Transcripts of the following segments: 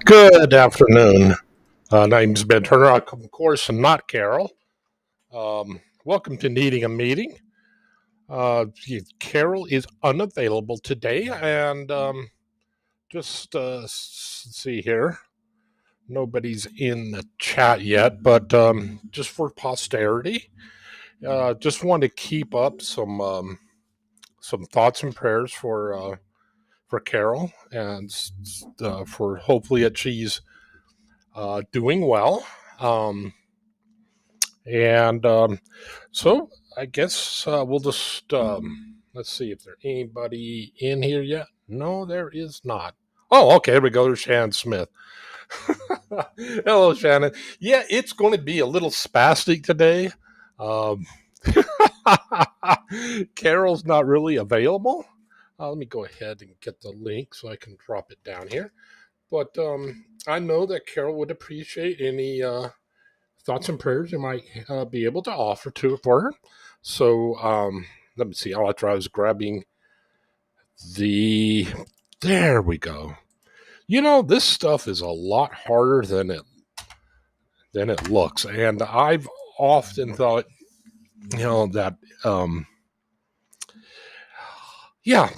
Good afternoon. Name's Ben Turner, of course, and not Carol. Welcome to Needing a Meeting. Carol is unavailable today, and just see here. Nobody's in the chat yet, but just for posterity, just want to keep up some thoughts and prayers for Carol, and for hopefully that she's doing well. And so I guess we'll just let's see if there's anybody in here yet. No, there is not. Oh, okay, here we go. There's Shannon Smith. Hello, Shannon. Yeah, it's going to be a little spastic today. Um, Carol's not really available. Let me go ahead and get the link so I can drop it down here. But I know that Carol would appreciate any thoughts and prayers you might be able to offer for her. So let me see. Oh, after I was grabbing the. There we go. You know, this stuff is a lot harder than it looks, and I've often thought, that yeah,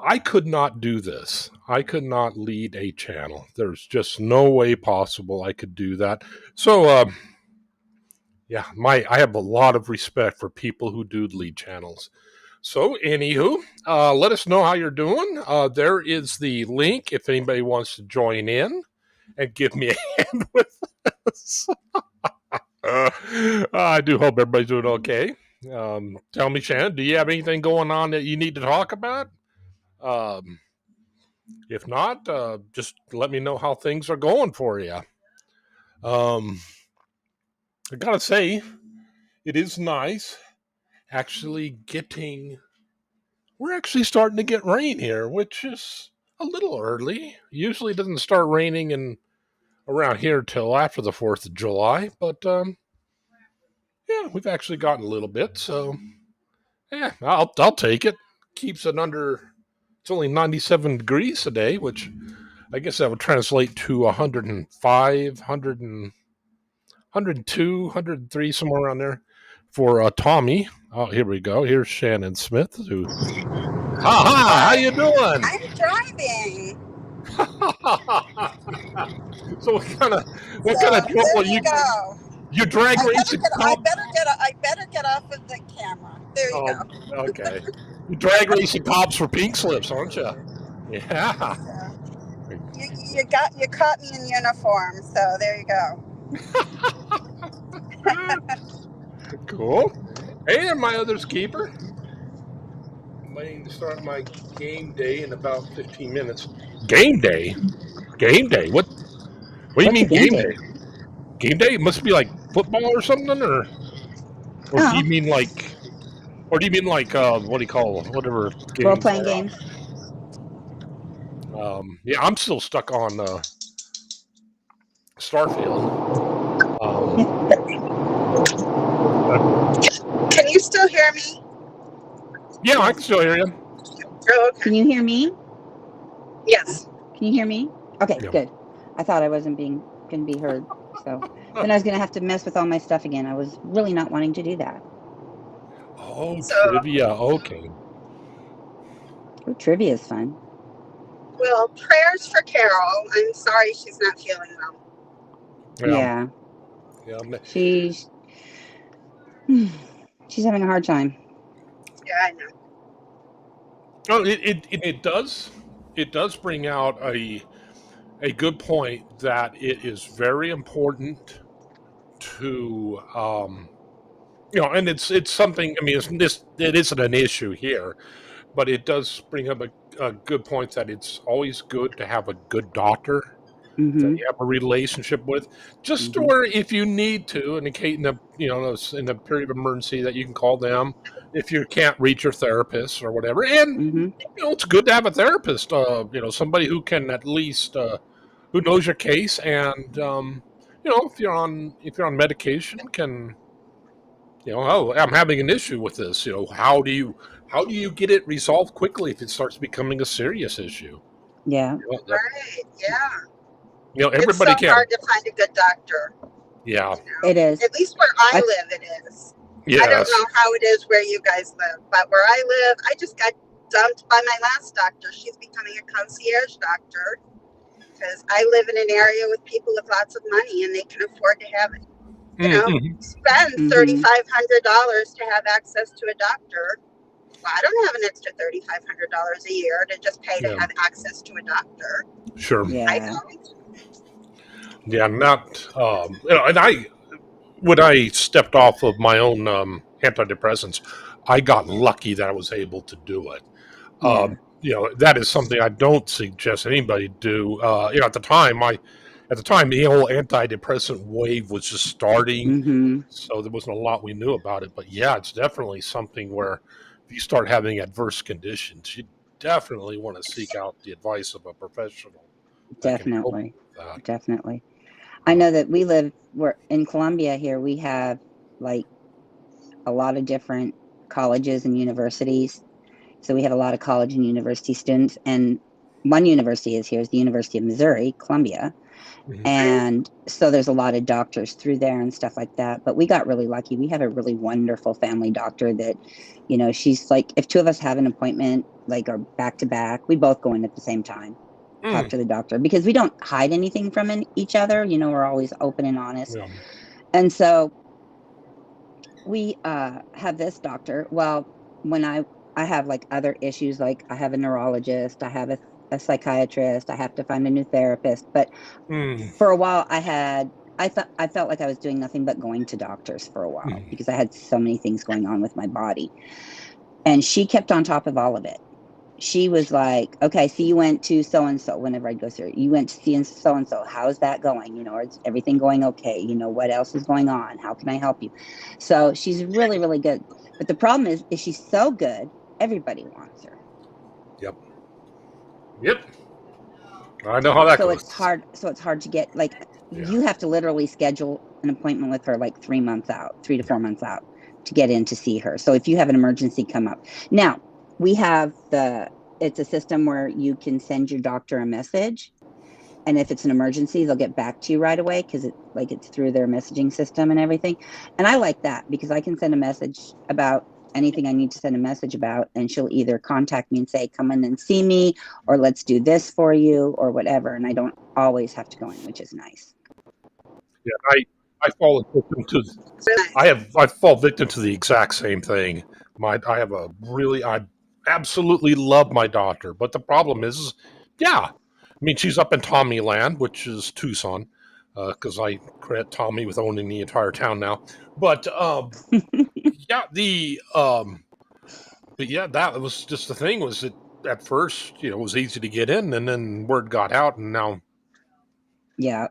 I could not do this. I could not lead a channel. There's just no way possible I could do that. So yeah, I have a lot of respect for people who do lead channels. So, anywho, let us know how you're doing. There is the link if anybody wants to join in and give me a hand with this. I do hope everybody's doing okay. Tell me, Shannon, do you have anything going on that you need to talk about? If not, just let me know how things are going for you. I gotta say, it is nice actually we're actually starting to get rain here, which is a little early. Usually it doesn't start raining around here till after the 4th of July, but yeah, we've actually gotten a little bit, so yeah, I'll take it. Keeps it under, it's only 97 degrees today, which I guess that would translate to 105, 102, 103, somewhere around there for Tommy. Oh, here we go. Here's Shannon Smith. Who? Ha! How you doing? I'm driving. So what kind of trouble you go? You drag racing I cops? better get off of the camera. There you go. Okay. You drag racing cops for pink slips, aren't you? Yeah. You caught me in uniform, so there you go. Cool. Hey, and my other's keeper. I'm waiting to start my game day in about 15 minutes. Game day? Game day? What do you mean game day? Game day? It must be like football or something, or do you mean like, what do you call whatever games? Role-playing games. Yeah, I'm still stuck on Starfield. Can you still hear me? Yeah, I can still hear you. Okay. Can you hear me? Yes. Can you hear me? Okay, Yeah. Good. I thought I wasn't going to be heard, so then I was going to have to mess with all my stuff again. I was really not wanting to do that. Oh, trivia. Okay. Oh, trivia is fun. Well, prayers for Carol. I'm sorry she's not feeling well. Yeah. She's having a hard time. Yeah, I know. Oh, it does bring out a good point that it is very important to and it's something. I mean, it isn't an issue here, but it does bring up a good point that it's always good to have a good doctor that you have a relationship with, just or if you need to, in a period of emergency, that you can call them if you can't reach your therapist or whatever. And it's good to have a therapist, somebody who can at least who knows your case, and if you're on medication, can Oh, I'm having an issue with this. How do you get it resolved quickly if it starts becoming a serious issue? Yeah, That, Right. Yeah. It's so everybody can't. hard to find a good doctor. Yeah. it is. At least where I I live, it is. I don't Yes. know how it is where you guys live, but where I live, I just got dumped by my last doctor. She's becoming a concierge doctor because I live in an area with people with lots of money and they can afford to have it. Mm-hmm. Spend mm-hmm. $3,500 to have access to a doctor. Well, I don't have an extra $3,500 a year to just pay to Yeah. have access to a doctor. Sure. I Yeah. don't. Yeah. Not. And when I stepped off of my own antidepressants, I got lucky that I was able to do it. Yeah. That is something I don't suggest anybody do. At the time, the whole antidepressant wave was just starting, Mm-hmm. so there wasn't a lot we knew about it. But yeah, it's definitely something where if you start having adverse conditions, you definitely want to seek out the advice of a professional that can help Definitely. you with that. Definitely. I know that we're in Columbia here. We have like a lot of different colleges and universities. So we have a lot of college and university students. And one university is here is the University of Missouri, Columbia. Mhm. And so there's a lot of doctors through there and stuff like that. But we got really lucky. We have a really wonderful family doctor that, she's like, if two of us have an appointment, like, or back to back, we both go in at the same time, talk Mm, to the doctor because we don't hide anything from each other. We're always open and honest. yeah. And so we have this doctor. Well, when I have like other issues, like I have a neurologist, I have a psychiatrist, I have to find a new therapist. But Mm, for a while, I felt like I was doing nothing but going to doctors for a while mm, because I had so many things going on with my body. And she kept on top of all of it. She was like, okay, so you went to so and so whenever I'd go through, you went to see so and so. How's that going? Is everything going okay? What else is going on? How can I help you? So she's really, really good. But the problem is she's so good, everybody wants her. yep. Yep. I know how that So goes. it's hard. So it's hard to get, like, Yeah. you have to literally schedule an appointment with her like 3 months out, 3 to 4 months out to get in to see her. So if you have an emergency come up. Now, we have it's a system where you can send your doctor a message. And if it's an emergency, they'll get back to you right away because it's through their messaging system and everything. And I like that because I can send a message about anything I need to send a message about, and she'll either contact me and say, come in and see me, or let's do this for you, or whatever. And I don't always have to go in, which is nice. Yeah. I fall victim to It's really nice. I fall victim to the exact same thing. I absolutely love my daughter, but the problem is, yeah, I mean she's up in Tommy Land, which is Tucson, because I credit Tommy with owning the entire town now. But yeah, but yeah, that was just the thing. Was it at first, it was easy to get in, and then word got out, and now, Yeah,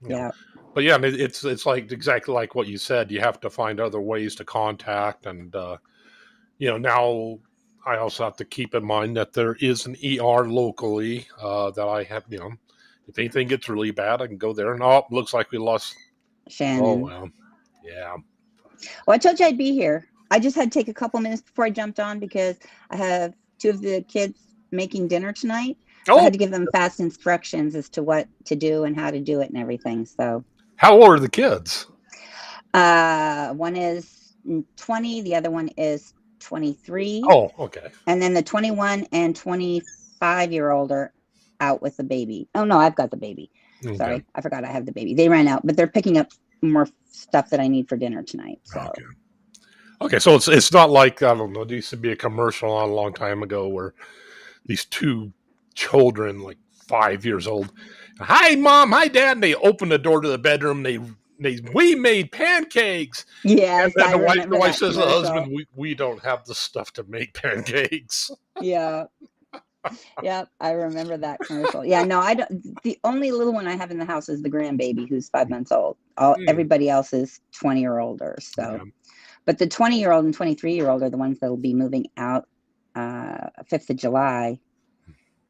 you know, yeah, but yeah, it's like exactly like what you said. You have to find other ways to contact, and now I also have to keep in mind that there is an ER locally that I have. If anything gets really bad, I can go there. And looks like we lost. Oh Shannon. well, yeah. Well, I told you I'd be here. I just had to take a couple minutes before I jumped on because I have two of the kids making dinner tonight. So I Oh, had to give them fast instructions as to what to do and how to do it and everything. So how old are the kids? one is 20, the other one is 23, Oh, okay. and then the 21 and 25-year-old are out with the baby. Oh no, I've got the baby. Okay. Sorry, I forgot I have the baby. They ran out, but they're picking up more stuff that I need for dinner tonight. So Okay. Okay, so it's not like, I don't know. There used to be a commercial on a long time ago where these two children, like 5 years old, hi mom, hi dad, and they open the door to the bedroom. We made pancakes, and yes, then I the remember wife that says to the husband, commercial. we don't have the stuff to make pancakes. Yeah, yeah, I remember that commercial. Yeah, no, I don't. The only little one I have in the house is the grandbaby who's 5 months old. Hmm. Everybody else is 20 or older. So, Yeah. but the 20-year-old and 23-year-old are the ones that will be moving out 5th of July.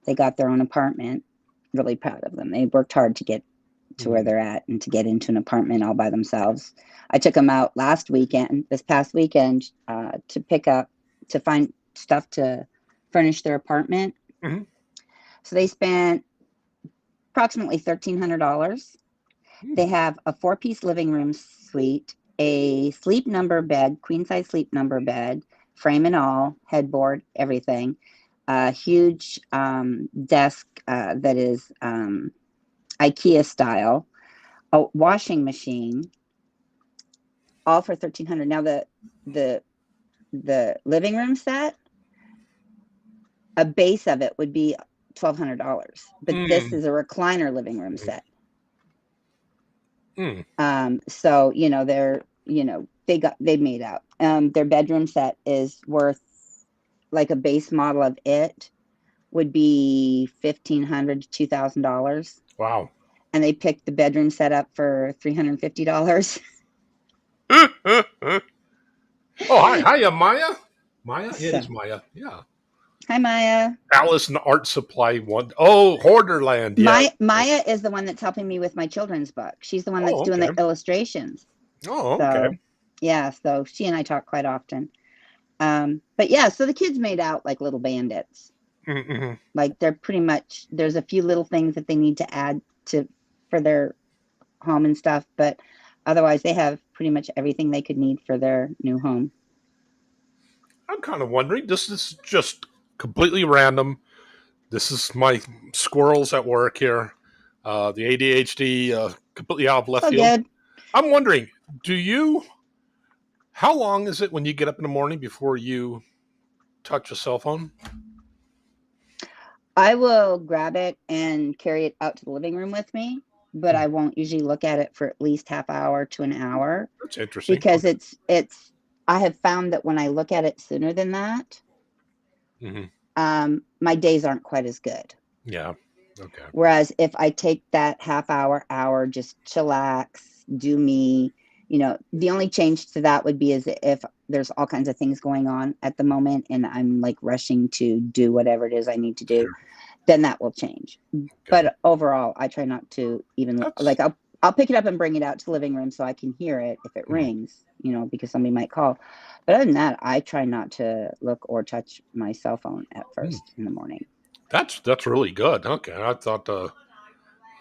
They got their own apartment. Really proud of them. They worked hard to get to where they're at and to get into an apartment all by themselves. I took them out this past weekend, to find stuff to furnish their apartment. Mm-hmm. So they spent approximately $1,300. They have a 4-piece living room suite, a sleep number bed, queen size sleep number bed, frame and all, headboard, everything. A huge desk that is IKEA style, a washing machine, all for $1,300. Now the living room set, a base of it would be $1,200, but this is a recliner living room set. So they made out. Their bedroom set is worth, like a base model of it would be $1,500 to $2,000. Wow. And they picked the bedroom set up for $350. Oh, hi, Maya. Maya, it is Maya. Yeah. Hi, Maya. Alice and Art Supply one. Oh, Hoarderland. Yeah. Maya is the one that's helping me with my children's book. She's the one that's doing the illustrations. Oh, okay. So, yeah, so she and I talk quite often. But yeah, so the kids made out like little bandits. Mm-hmm. Like they're pretty much, there's a few little things that they need to add for their home and stuff, but otherwise they have pretty much everything they could need for their new home. I'm kind of wondering, this is just completely random. This is my squirrels at work here. The ADHD completely out of left field. Good. I'm wondering, how long is it when you get up in the morning before you touch a cell phone? I will grab it and carry it out to the living room with me, but I won't usually look at it for at least half hour to an hour. That's interesting. Because I have found that when I look at it sooner than that, my days aren't quite as good. Yeah. Okay. Whereas if I take that half hour, just chillax, do me, the only change to that would be is if there's all kinds of things going on at the moment and I'm like rushing to do whatever it is I need to do, then that will change. Okay. But overall, I try not to even I'll pick it up and bring it out to the living room so I can hear it if it rings, because somebody might call. But other than that, I try not to look or touch my cell phone at first in the morning. That's really good. Okay, I thought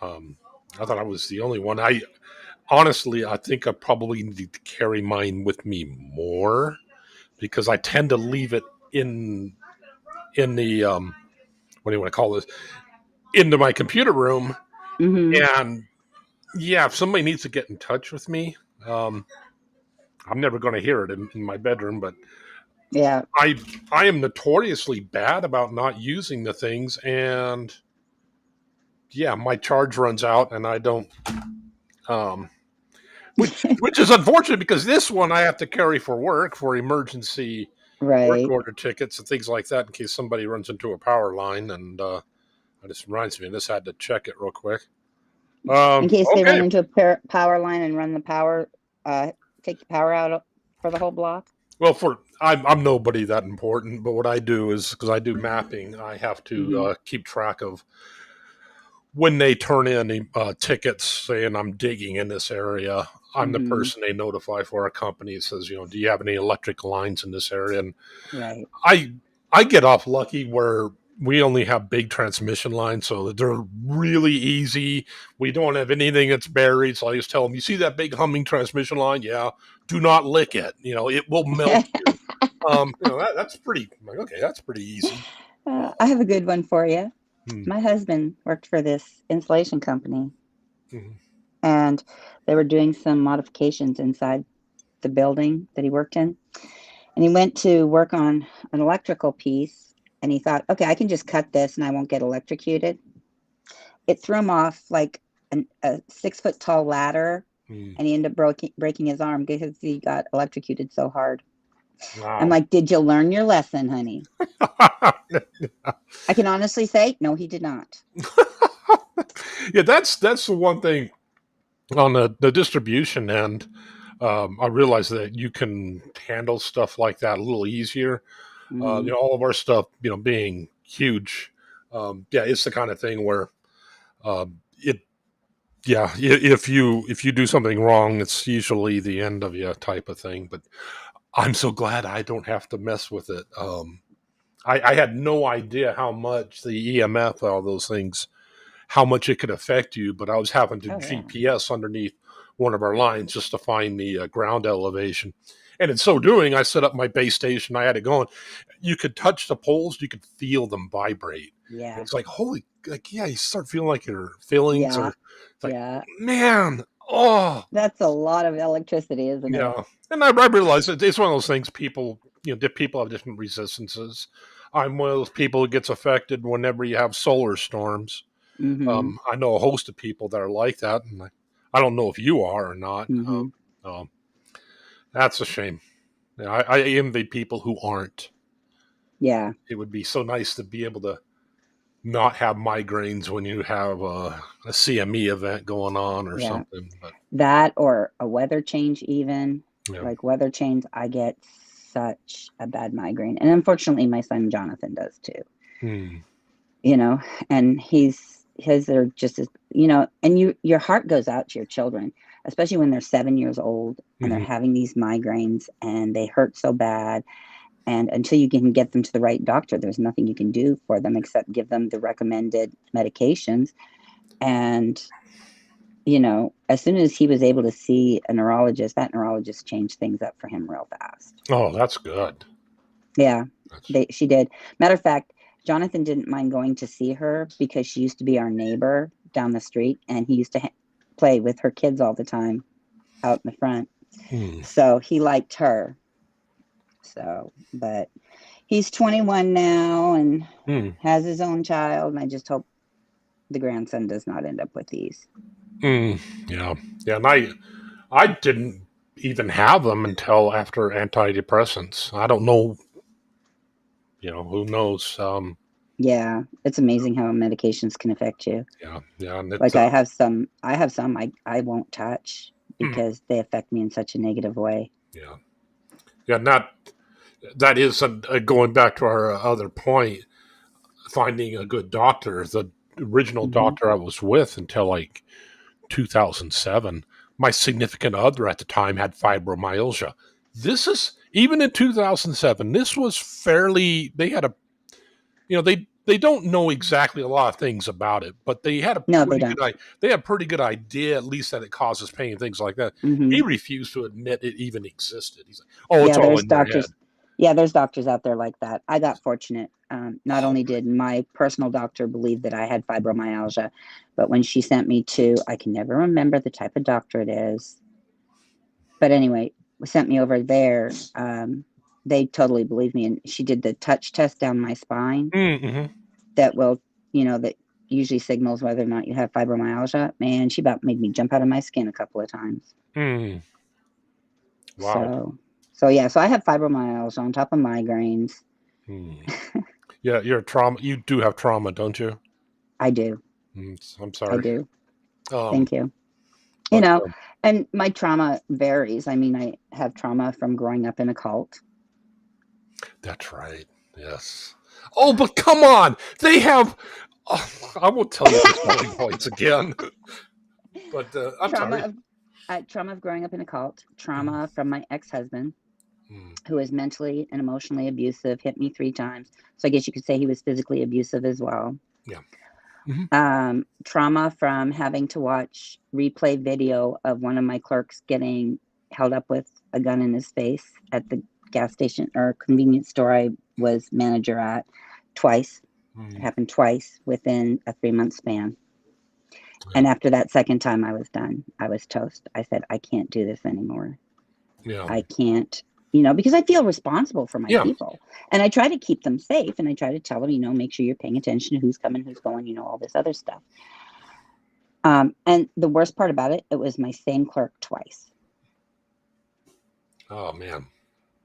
I was the only one. Honestly, I think I probably need to carry mine with me more because I tend to leave it in the what do you want to call this? Into my computer room, and yeah, if somebody needs to get in touch with me, I'm never going to hear it in my bedroom. But yeah, I am notoriously bad about not using the things, and yeah, my charge runs out, and I don't. Which is unfortunate because this one I have to carry for work for emergency work order tickets and things like that in case somebody runs into a power line. And this reminds me, I just had to check it real quick. In case they run into a power line and run the power, take the power out for the whole block. Well, I'm nobody that important, but what I do is because I do mapping, I have to keep track of when they turn in tickets saying I'm digging in this area. I'm the person they notify for a company. It says, do you have any electric lines in this area? And I get off lucky where we only have big transmission lines, so they're really easy. We don't have anything that's buried, so I just tell them, you see that big humming transmission line? Yeah, do not lick it. It will melt you. That's pretty, okay, that's pretty easy. I have a good one for you. My husband worked for this insulation company, and they were doing some modifications inside the building that he worked in. And he went to work on an electrical piece, and he thought, okay, I can just cut this and I won't get electrocuted. It threw him off like a 6-foot tall ladder, and he ended up breaking his arm because he got electrocuted so hard. Wow. I'm like, did you learn your lesson, honey? I can honestly say, no, he did not. Yeah, that's the one thing on the distribution end. I realize that you can handle stuff like that a little easier. All of our stuff, being huge, it's the kind of thing where Yeah, if you do something wrong, it's usually the end of you type of thing. But I'm so glad I don't have to mess with it. I had no idea how much the EMF, all those things, how much it could affect you. But I was having to Oh yeah. GPS underneath one of our lines just to find the ground elevation. And in so doing, I set up my base station. I had it going. You could touch the poles, you could feel them vibrate. Yeah. It's like, holy, like, yeah, you start feeling like your feelings Yeah. are, it's like, Yeah. man, oh, That's a lot of electricity, isn't it? yeah. And I realize it's one of those things people, people have different resistances. I'm one of those people who gets affected whenever you have solar storms. Mm-hmm. I know a host of people that are like that, and I don't know if you are or not. Mm-hmm. Um, that's a shame. Yeah, I envy people who aren't. Yeah. It would be so nice to be able to not have migraines when you have a CME event going on or Yeah. something. But That or a weather change, even yeah, like weather change, I get such a bad migraine. And unfortunately, my son Jonathan does too, hmm. you know, and his are just as, and your heart goes out to your children, especially when they're 7 years old and they're Hmm. having these migraines and they hurt so bad. And until you can get them to the right doctor, there's nothing you can do for them except give them the recommended medications. And as soon as he was able to see a neurologist, that neurologist changed things up for him real fast. Oh, that's good. Yeah, That's she did. Matter of fact, Jonathan didn't mind going to see her because she used to be our neighbor down the street, and he used to play with her kids all the time out in the front. hmm. So he liked her. So, but he's 21 now and Hmm. has his own child, and I just hope the grandson does not end up with these. Hmm. Yeah, yeah, and I didn't even have them until after antidepressants. I don't know, who knows? Yeah, it's amazing how medications can affect you. Yeah, yeah, and it, Like I have some I won't touch hmm, because they affect me in such a negative way. yeah, yeah, not that is going back to our other point. Finding a good doctor. The original Hmm. doctor I was with until like 2007, my significant other at the time had fibromyalgia. This is even in 2007. This was fairly. They had a, they don't know exactly a lot of things about it, but they had a No, they pretty don't. good. They had a pretty good idea, at least that it causes pain, things like that. Hmm. He refused to admit it even existed. He's like, "Oh, it's Yeah, all there's in your head." doctors. Yeah, there's doctors out there like that. I got fortunate. Not Oh, only did my personal doctor believe that I had fibromyalgia, but when she sent me to, I can never remember the type of doctor it is. But anyway, sent me over there. They totally believed me, and she did the touch test down my spine mm-hmm. that will, that usually signals whether or not you have fibromyalgia. Man, she about made me jump out of my skin a couple of times. Mm. Wow. So yeah, so I have fibromyalgia on top of migraines. Mm. Yeah, you're trauma. You do have trauma, don't you? I do. I'm I sorry. do. Um, Thank you. You but know, and my trauma varies. I mean, I have trauma from growing up in a cult. that's right. Yes. Oh, but come on, they have. Oh, I won't tell you the selling points again. But I'm trauma sorry. of trauma of growing up in a cult, Mm, trauma from my ex-husband mm, who was mentally and emotionally abusive, hit me 3 times. So I guess you could say he was physically abusive as well. yeah. Hmm. Trauma from having to watch replay video of one of my clerks getting held up with a gun in his face at the gas station or convenience store I was manager at twice. It Mm, happened twice within a 3-month span. yeah. And after that second time, I was done. I was toast. I said, I can't do this anymore. Yeah. I can't, because I feel responsible for my Yeah. people. And I try to keep them safe and I try to tell them, make sure you're paying attention to who's coming, who's going, all this other stuff. And the worst part about it, it was my same clerk twice. Oh man.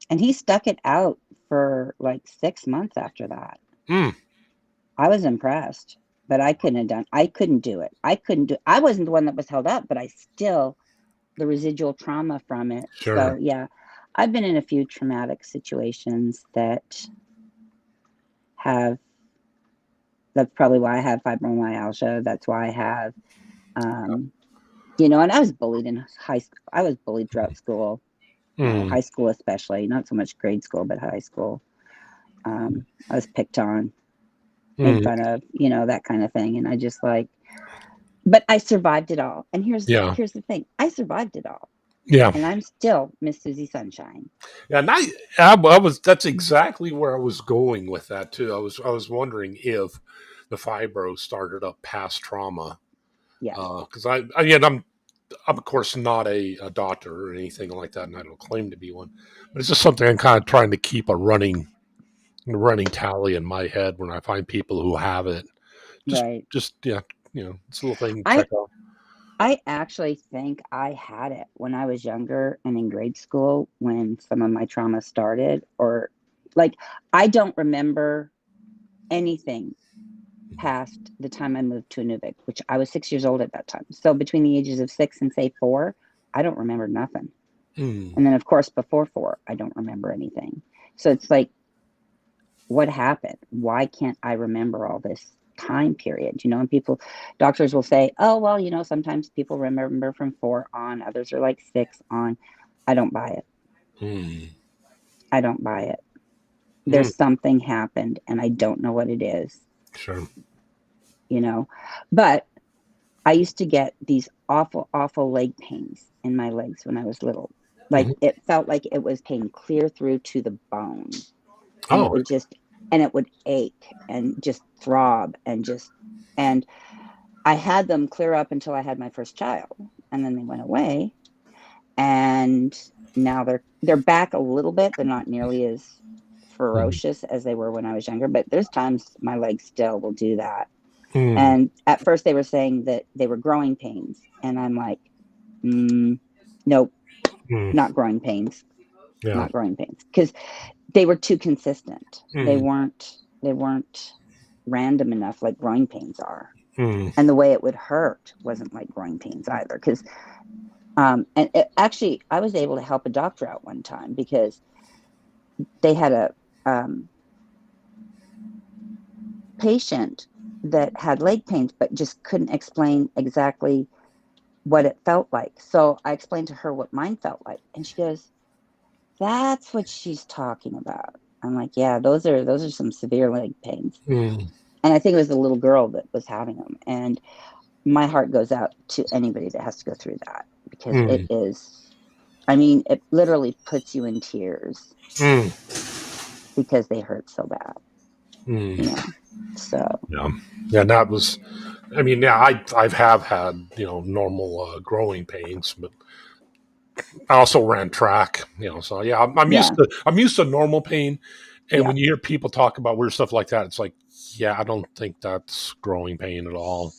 And he stuck it out for like 6 months after that. Mm, I was impressed, but I couldn't do it. I wasn't the one that was held up, but I still, the residual trauma from it. sure. So yeah, I've been in a few traumatic situations have, that's probably why I have fibromyalgia. That's why I have, You know, and I was bullied in high school. I was bullied throughout school, Mm, high school especially, not so much grade school, but high school. I was picked on, made mm, fun of, you know, that kind of thing. And I just like, but I survived it all. And yeah, here's the thing. I survived it all. yeah, And I'm still Miss Susie Sunshine. yeah. And I was. That's exactly where I was going with that too. I was wondering if the fibro started up past trauma, Yes. because again, I'm of course not a doctor or anything like that, and I don't claim to be one. But it's just something I'm kind of trying to keep a running tally in my head when I find people who have it. Just Right. just yeah, it's a little thing to I check out. I actually think I had it when I was younger and in grade school when some of my trauma started, or like I don't remember anything past the time I moved to Inuvik, which I was 6 years old at that time. So between the ages of 6 and say 4, I don't remember nothing. Mm, And then of course before 4, I don't remember anything. So it's like, what happened? Why can't I remember all this time period? You know, and doctors will say, oh, well, you know, sometimes people remember from 4 on, others are like 6 on. I don't buy it. mm, I don't buy it. mm, There's something happened and I don't know what it is, sure. you know. But I used to get these awful, awful leg pains in my legs when I was little. Like Hmm. it felt like it was pain clear through to the bone. And it Oh, would just, and it would ache and just throb and just, and I had them clear up until I had my first child. And then they went away. And now they're back a little bit. They're not nearly as mm, ferocious as they were when I was younger, but there's times my legs still will do that. mm, And at first they were saying that they were growing pains. And I'm like, nope, mm, not growing pains, yeah. not growing pains. Because they were too consistent. Mm, They weren't random enough like growing pains are. mm, And the way it would hurt wasn't like growing pains either. Because and actually, I was able to help a doctor out one time because they had a patient that had leg pains, but just couldn't explain exactly what it felt like. So I explained to her what mine felt like, and she goes, "That's what she's talking about." I'm like, "Yeah, those are some severe leg pains." mm, And I think it was the little girl that was having them. And my heart goes out to anybody that has to go through that because it mm, is, I mean, it literally puts you in tears mm, because they hurt so bad, mm. you know. So Yeah, yeah. That was. I mean, yeah. I've had normal growing pains, but I also ran track. So yeah, yeah, I'm used to normal pain. And yeah, when you hear people talk about weird stuff like that, it's like, yeah, I don't think that's growing pain at all.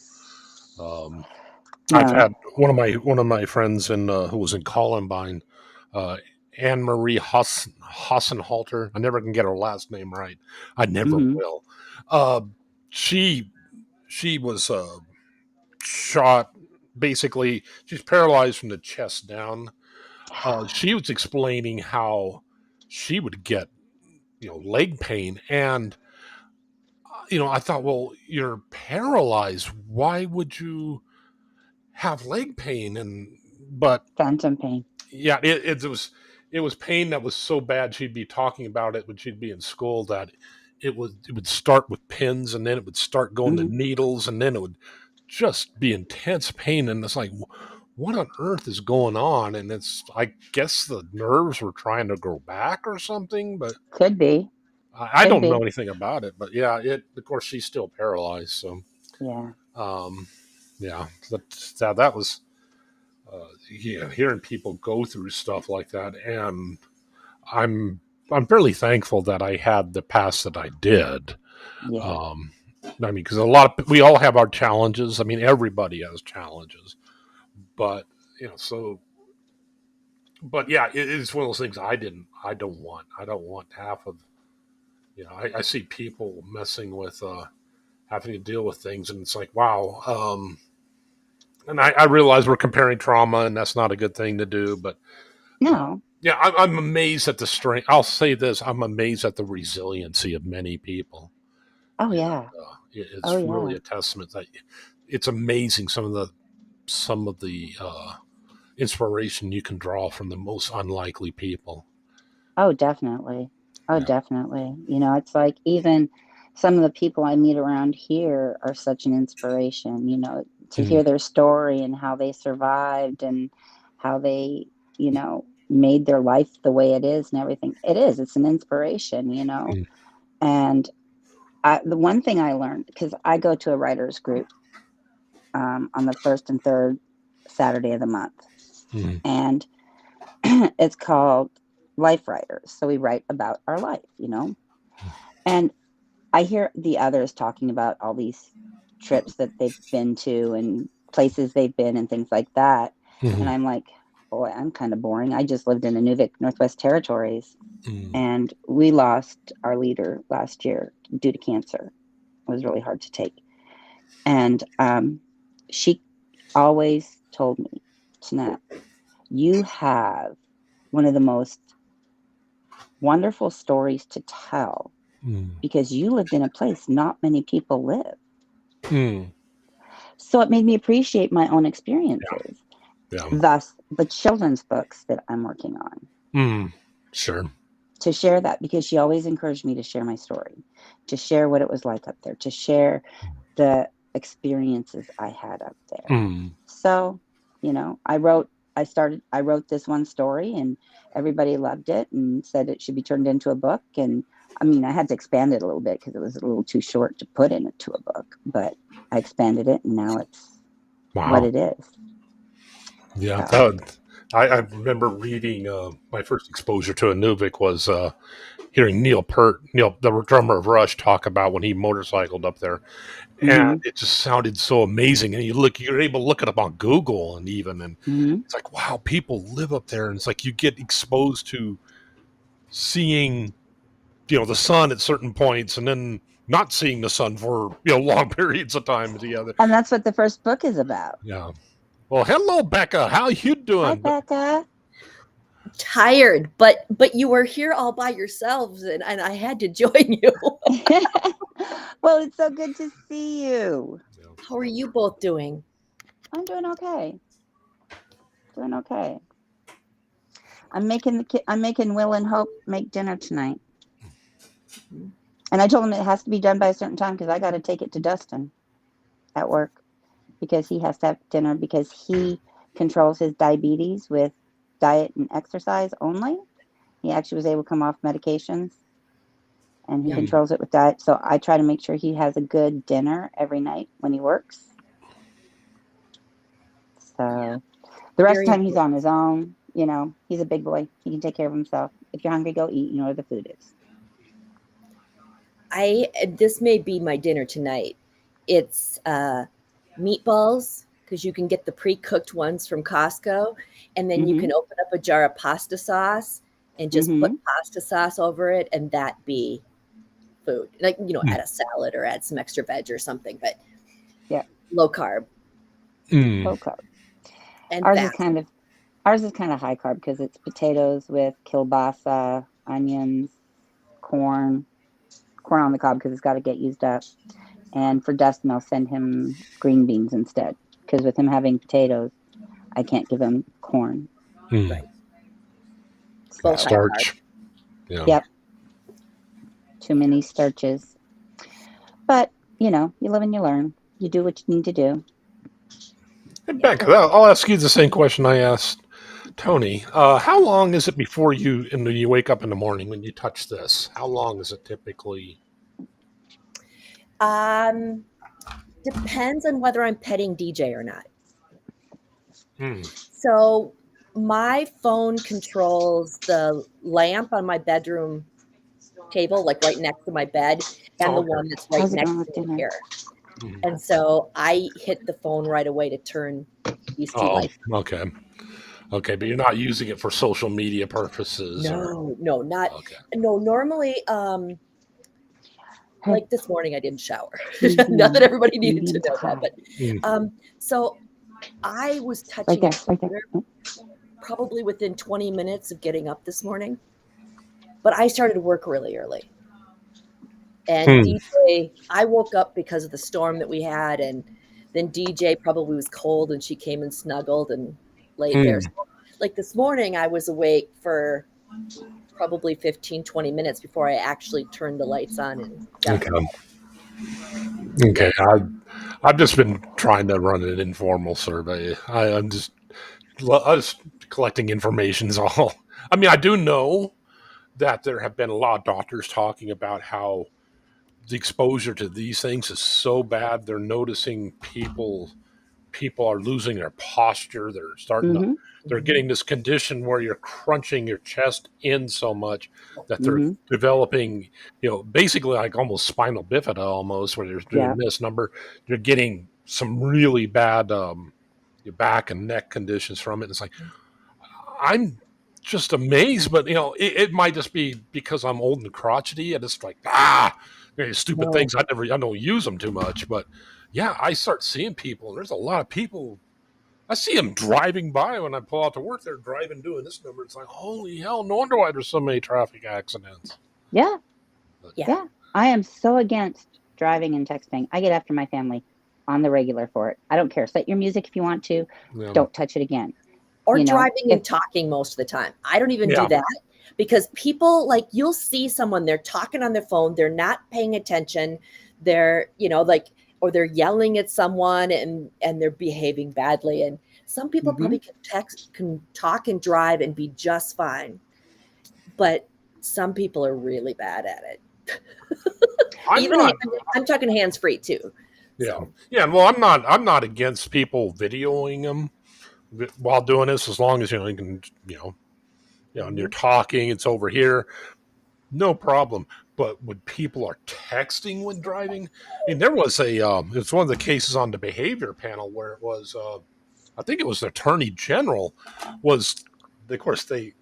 Um, I've no, had one of my friends who was in Columbine, uh, Anne Marie Hassenhalter. I never can get her last name right. I never mm-hmm, will. Uh, she she was shot. Basically, she's paralyzed from the chest down. She was explaining how she would get leg pain, and I thought, well, you're paralyzed. Why would you have leg pain? But phantom pain. yeah, it was pain that was so bad she'd be talking about it when she'd be in school that it would start with pins and then it would start going to Mm-hmm. needles and then it would just be intense pain, and it's like, what on earth is going on? And it's, I guess, the nerves were trying to grow back or something, but Could be, I could don't know be, anything about it. But yeah, it of course she's still paralyzed, so yeah, um yeah, that was yeah, hearing people go through stuff like that. And I'm I'm fairly thankful that I had the past that I did. yeah. Um, I mean, because we all have our challenges. I mean, everybody has challenges, but so. But yeah, it's one of those things I don't want half of. I see people messing with having to deal with things, and it's like, wow. And I realize we're comparing trauma, and that's not a good thing to do, but No, yeah, I'm amazed at the strength. I'll say this: I'm amazed at the resiliency of many people. oh And, yeah, oh it's really yeah, a testament that it's amazing some of the some of the inspiration you can draw from the most unlikely people. Oh, definitely. Oh, Yeah. definitely. It's like even some of the people I meet around here are such an inspiration, to Mm, hear their story and how they survived and how they, made their life the way it is and everything. It's an inspiration. mm, And the one thing I learned, because I go to a writers group on the first and third Saturday of the month, mm, and it's called Life Writers. So we write about our life. And I hear the others talking about all these trips that they've been to and places they've been and things like that. And mm, I'm like, boy, I'm kind of boring. I just lived in Inuvik, Northwest Territories, mm, and we lost our leader last year due to cancer. It was really hard to take. And she always told me, Jeanette, you have one of the most wonderful stories to tell mm, because you lived in a place not many people live. mm. So it made me appreciate my own experiences. Yeah. Thus, the children's books that I'm working on, Mm. Sure. to share that, because she always encouraged me to share my story, to share what it was like up there, to share the experiences I had up there. Mm. So, I wrote this one story and everybody loved it and said it should be turned into a book. And I mean, I had to expand it a little bit because it was a little too short to put into a book, but I expanded it and now it's what Wow. it is. Yeah. So, I remember reading my first exposure to Anuvik was hearing Neil Peart, the drummer of Rush, talk about when he motorcycled up there, and mm-hmm, it just sounded so amazing. And you're able to look it up on Google, and mm-hmm. it's like, wow, people live up there, and it's like you get exposed to seeing, the sun at certain points, and then not seeing the sun for long periods of time together. And that's what the first book is about. Yeah. Well, hello, Becca. How you Hi, doing? Becca. Tired, but you were here all by yourselves, and I had to join you. Well, it's so good to see you. How are you both doing? I'm doing okay. Doing okay. I'm making Will and Hope make dinner tonight. And I told him it has to be done by a certain time because I got to take it to Dustin at work because he has to have dinner because he controls his diabetes with diet and exercise only. He actually was able to come off medications and he Yeah. controls it with diet. So I try to make sure he has a good dinner every night when he works. So the rest of the Very time he's on his own. He's a big boy. He can take care of himself. If you're hungry, go eat. You know where the food is. This may be my dinner tonight. It's meatballs, because you can get the pre-cooked ones from Costco, and then you Mm-hmm. can open up a jar of pasta sauce and just Mm-hmm. put pasta sauce over it, and that be food. Like, Mm. add a salad or add some extra veg or something, but Yeah. low carb Low carb. and Ours is fat. kind of high carb because it's potatoes with kielbasa, onions, corn on the cob because it's got to get used up. And for Dustin, I'll send him green beans instead because with him having potatoes, I can't give him corn. Mm. Right. So, Both high carb. Starch. Yeah. yep. Too many starches. But, you live and you learn. You do what you need to do. Hey, Becca, I'll ask you the same question I asked Tony. How long is it before you wake up in the morning when you touch this? How long is it typically? Depends on whether I'm petting DJ or not. Hmm. So my phone controls the lamp on my bedroom table, like right next to my bed, and the Okay. one that's right How's it next going to with me dinner? here. Mhm. And so I hit the phone right away to turn these two Oh, lights. okay. Okay, but you're not using it for social media purposes or No, not okay. no. Normally, Hey. like this morning, I didn't shower. Not that everybody needed to know that, but Mm. so I was Right touching there. it Right there. probably within 20 minutes of getting up this morning. But I started work really early. And Hmm. DJ, I woke up because of the storm that we had, and Then DJ probably was cold and she came and snuggled and laid there. So, like this morning, I was awake for probably 15, 20 minutes before I actually turned the lights on. And Okay. I've just been trying to run an informal survey. I'm just collecting information is all. I mean, I do know that there have been a lot of doctors talking about how the exposure to these things is so bad. They're noticing people are losing their posture. They're starting to, they're getting this condition where you're crunching your chest in so much that they're developing, basically like almost spinal bifida almost, where they're doing this number. They're getting some really bad your back and neck conditions from it. It's like, I'm just amazed, but it might just be because I'm old and crotchety, and it's like stupid things. I don't use them too much, but yeah, I start seeing people. There's a lot of people. I see them driving by when I pull out to work. They're driving doing this number. It's like, holy hell! No wonder why there's so many traffic accidents. Yeah. I am so against driving and texting. I get after my family on the regular for it. I don't care. Set your music if you want to. Yeah. Don't touch it again. Or driving and talking most of the time. I don't even do that because people, like, you'll see someone, they're talking on their phone, they're not paying attention, they're, or they're yelling at someone and they're behaving badly. And some people probably can talk and drive and be just fine. But some people are really bad at it. I'm talking hands-free too. Yeah. So. Yeah. Well, I'm not against people videoing them while doing this, as long as you can, and you're talking, it's over here, no problem. But when people are texting when driving, I mean, there was it's one of the cases on the behavior panel where it was, I think it was the Attorney General was, of course, they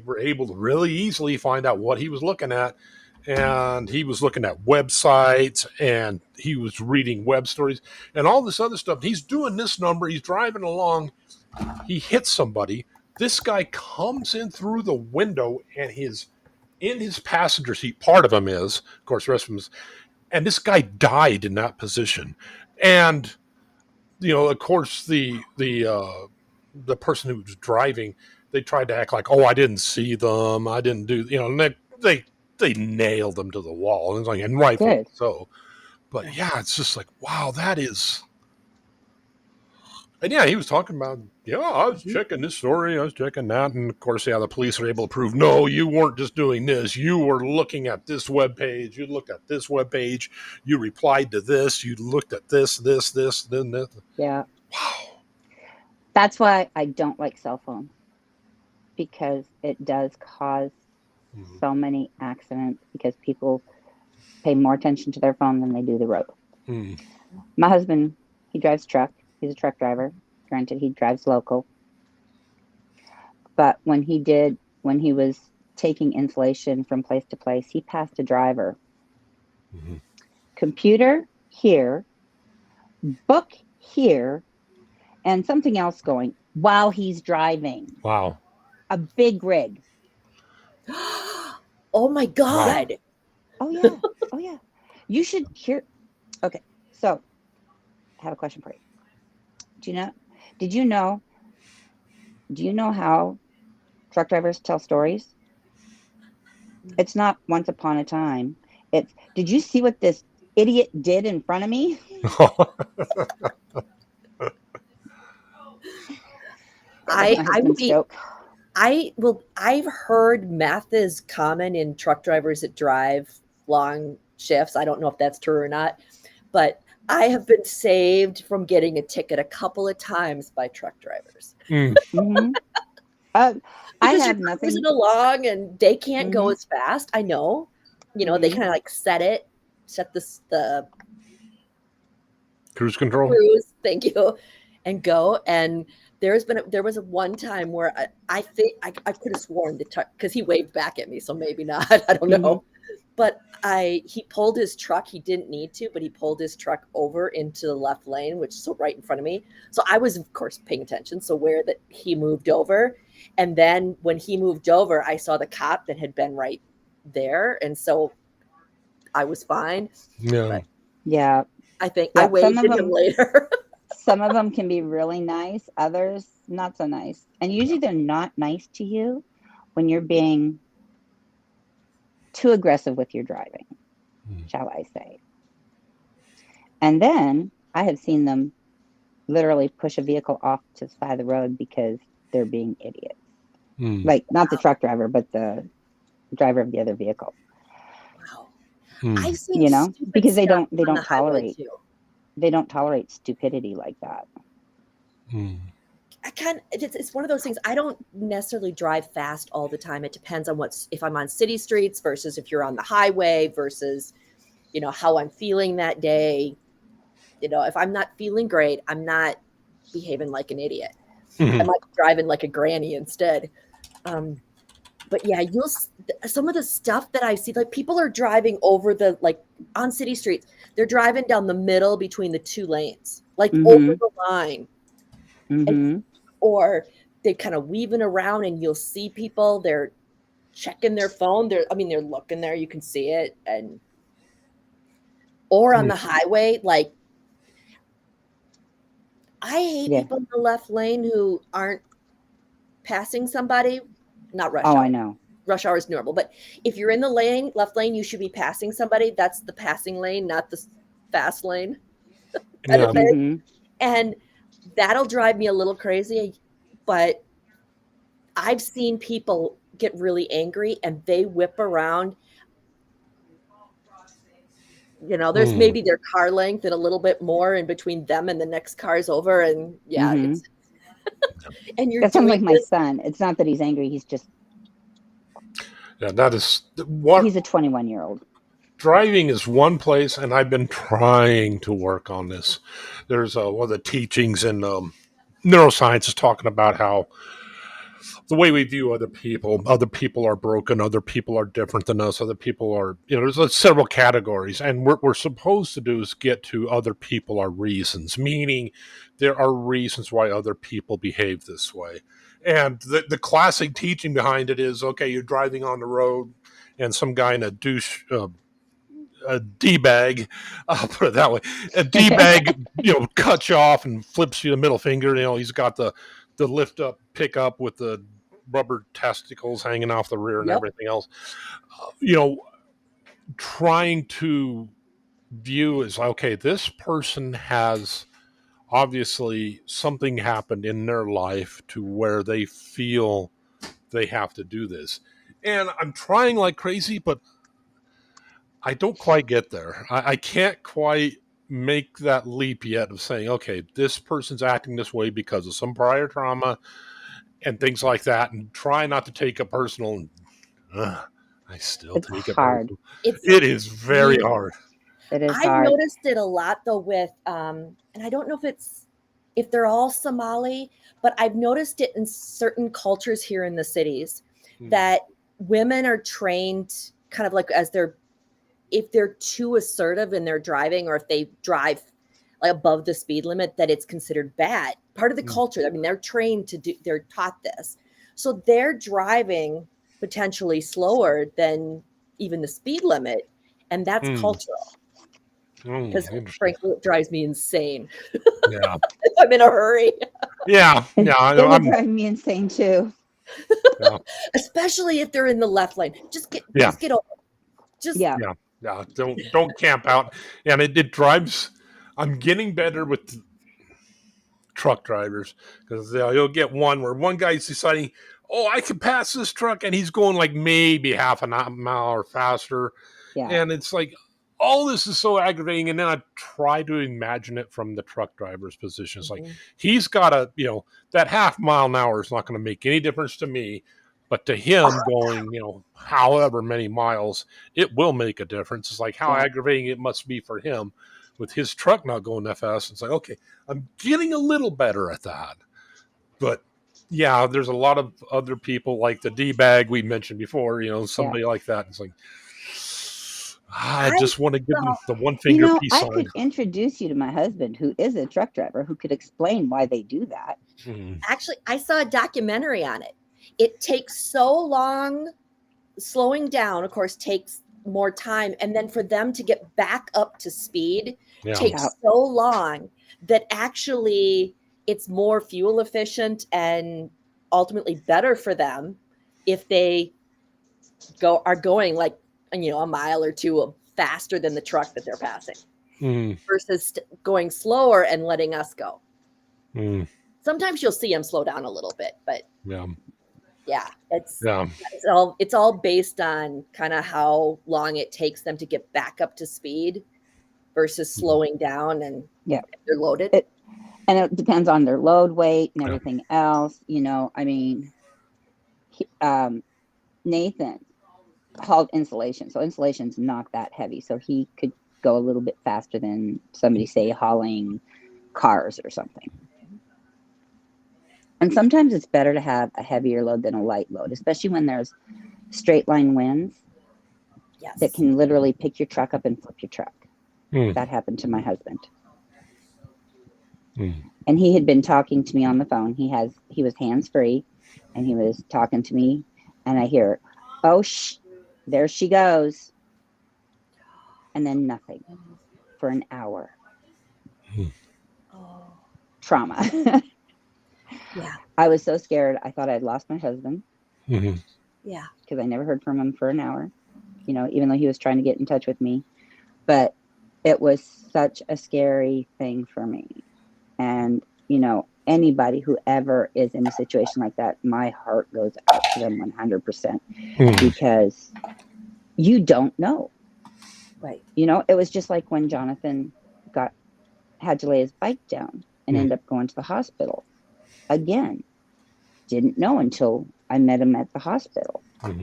were able to really easily find out what he was looking at. And he was looking at websites and he was reading web stories and all this other stuff. He's doing this number. He's driving along. He hits somebody. This guy comes in through the window and in his passenger seat. Part of him is, of course, the rest of him is. And this guy died in that position. And, of course, the person who was driving, they tried to act like, oh, I didn't see them. I didn't do, and they nailed them to the wall. And it's like, and rightfully so. But yeah, it's just like, wow, that is. And yeah, he was talking about, I was checking this story, I was checking that. And of course, the police are able to prove, no, you weren't just doing this. You were looking at this webpage. You looked at this webpage. You replied to this. You looked at this, then this. Yeah. Wow. That's why I don't like cell phones, because it does cause so many accidents because people pay more attention to their phone than they do the road. My husband, he drives truck. He's a truck driver. Granted, he drives local. But when he was taking insulation from place to place, he passed a driver. Computer here, book here, and something else going while he's driving. Wow. A big rig. Oh my God. Wow. Oh yeah. You should hear. Okay. So I have a question for you. Do you know how truck drivers tell stories? It's not once upon a time. It's, did you see what this idiot did in front of me? I've heard math is common in truck drivers that drive long shifts. I don't know if that's true or not, but I have been saved from getting a ticket a couple of times by truck drivers. I have nothing along, and they can't go as fast. I know, they kind of like set the cruise control. Thank you, and go. And there was a one time where I think I could have sworn because he waved back at me, so maybe not. I don't know. But he pulled his truck. He didn't need to, but he pulled his truck over into the left lane, which is so right in front of me. So I was, of course, paying attention. So where that he moved over, and then when he moved over, I saw the cop that had been right there, and so I was fine. Yeah. But, yeah. I think I waved at him later. Some of them can be really nice, others not so nice. And usually they're not nice to you when you're being too aggressive with your driving, shall I say. And then I have seen them literally push a vehicle off to the side of the road because they're being idiots. Like, not the truck driver, but the driver of the other vehicle. Wow. I've seen You know, stupid because they stuff don't on the highway, tolerate too. they don't tolerate stupidity like that. It's one of those things. I don't necessarily drive fast all the time. It depends on if I'm on city streets versus if you're on the highway versus, how I'm feeling that day. If I'm not feeling great, I'm not behaving like an idiot. I might be driving like a granny instead. But yeah, some of the stuff that I see, like people are driving over on city streets, they're driving down the middle between the two lanes, like over the line. Or they're kind of weaving around and you'll see people, they're checking their phone. They're looking there, you can see it. Or on the highway, like I hate people in the left lane who aren't passing somebody. Not rush hour. I know. Rush hour is normal. But if you're in the left lane, you should be passing somebody. That's the passing lane, not the fast lane. And that'll drive me a little crazy. But I've seen people get really angry and they whip around. There's maybe their car length and a little bit more in between them and the next cars over. And it's and you're that sounds like my son. It's not that he's angry. He's just that is what he's a 21-year-old. Driving is one place, and I've been trying to work on this. There's one of the teachings in neuroscience is talking about how the way we view other people are broken, other people are different than us, other people are, there's several categories. And what we're supposed to do is get to other people are reasons, meaning there are reasons why other people behave this way. And the classic teaching behind it is, okay, you're driving on the road and some guy in a D-bag, I'll put it that way, a D-bag, cuts you off and flips you the middle finger. He's got the lift up pickup with the rubber testicles hanging off the rear and everything else. Trying to view is okay, this person has obviously something happened in their life to where they feel they have to do this. And I'm trying like crazy, but I don't quite get there. I can't quite make that leap yet of saying, okay, this person's acting this way because of some prior trauma and things like that, and try not to take it personal. I still take it hard. It is very hard. It is I've noticed it a lot though with, and I don't know if they're all Somali, but I've noticed it in certain cultures here in the cities that women are trained kind of like if they're too assertive in their driving, or if they drive like above the speed limit, that it's considered bad. Part of the culture. I mean, they're trained they're taught this. So they're driving potentially slower than even the speed limit. And that's cultural. Because frankly, it drives me insane. Yeah. If I'm in a hurry. Yeah. It would drive me insane too. Yeah. Especially if they're in the left lane. Just get over. Yeah. Don't camp out. And it drives. I'm getting better with truck drivers because you'll get one where one guy's deciding, I can pass this truck, and he's going like maybe half a mile or faster. Yeah. And it's like, all this is so aggravating. And then I try to imagine it from the truck driver's position. It's like, he's got that half mile an hour is not going to make any difference to me. But to him going, however many miles, it will make a difference. It's like how aggravating it must be for him with his truck not going that fast. It's like, okay, I'm getting a little better at that. But yeah, there's a lot of other people like the D-bag we mentioned before, somebody like that. It's like, I just want to give them the one finger peace sign. I could introduce you to my husband, who is a truck driver, who could explain why they do that. Actually, I saw a documentary on it. It takes so long. Slowing down, of course, takes more time. And then for them to get back up to speed, takes so long that actually it's more fuel efficient and ultimately better for them if they are going like, a mile or two faster than the truck that they're passing versus going slower and letting us go. Sometimes you'll see them slow down a little bit, but it's all based on kind of how long it takes them to get back up to speed versus slowing down and they're loaded. And it depends on their load weight and everything else. I mean, Nathan hauled insulation. So insulation's not that heavy. So he could go a little bit faster than somebody, say, hauling cars or something. And sometimes it's better to have a heavier load than a light load, especially when there's straight line winds that can literally pick your truck up and flip your truck. That happened to my husband. And he had been talking to me on the phone. He was hands-free, and he was talking to me, and I hear, oh, there she goes. And then nothing for an hour. Trauma. I was so scared. I thought I'd lost my husband. Because I never heard from him for an hour, even though he was trying to get in touch with me. But it was such a scary thing for me. And, anybody who ever is in a situation like that, my heart goes out to them 100% because you don't know. Right. It was just like when Jonathan had to lay his bike down and end up going to the hospital. Again, didn't know until I met him at the hospital.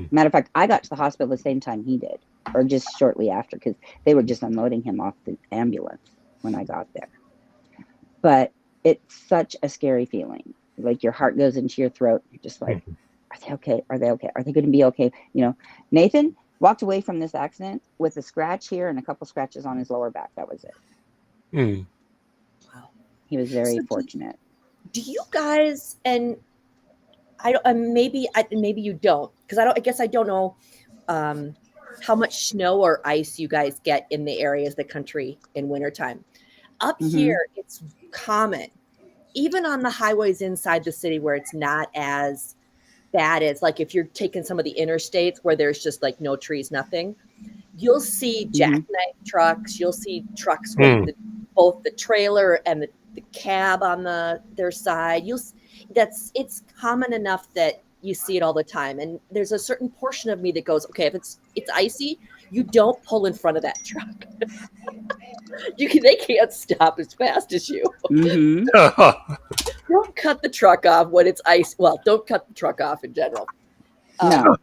Matter of fact, I got to the hospital the same time he did, or just shortly after, because they were just unloading him off the ambulance when I got there. But it's such a scary feeling. Like your heart goes into your throat. You're just like, are they okay? Are they okay? Are they going to be okay? Nathan walked away from this accident with a scratch here and a couple scratches on his lower back. That was it. Wow. He was very fortunate. Do you guys, and maybe you don't, because I guess I don't know how much snow or ice you guys get in the areas of the country in wintertime. Up here, it's common, even on the highways inside the city where it's not as bad as like if you're taking some of the interstates where there's just like no trees, nothing. You'll see jackknife trucks. You'll see trucks with both the trailer and the cab on their side. It's common enough that you see it all the time. And there's a certain portion of me that goes, okay, if it's icy, you don't pull in front of that truck. They can't stop as fast as you. Don't cut the truck off when it's ice. Well, don't cut the truck off in general. No.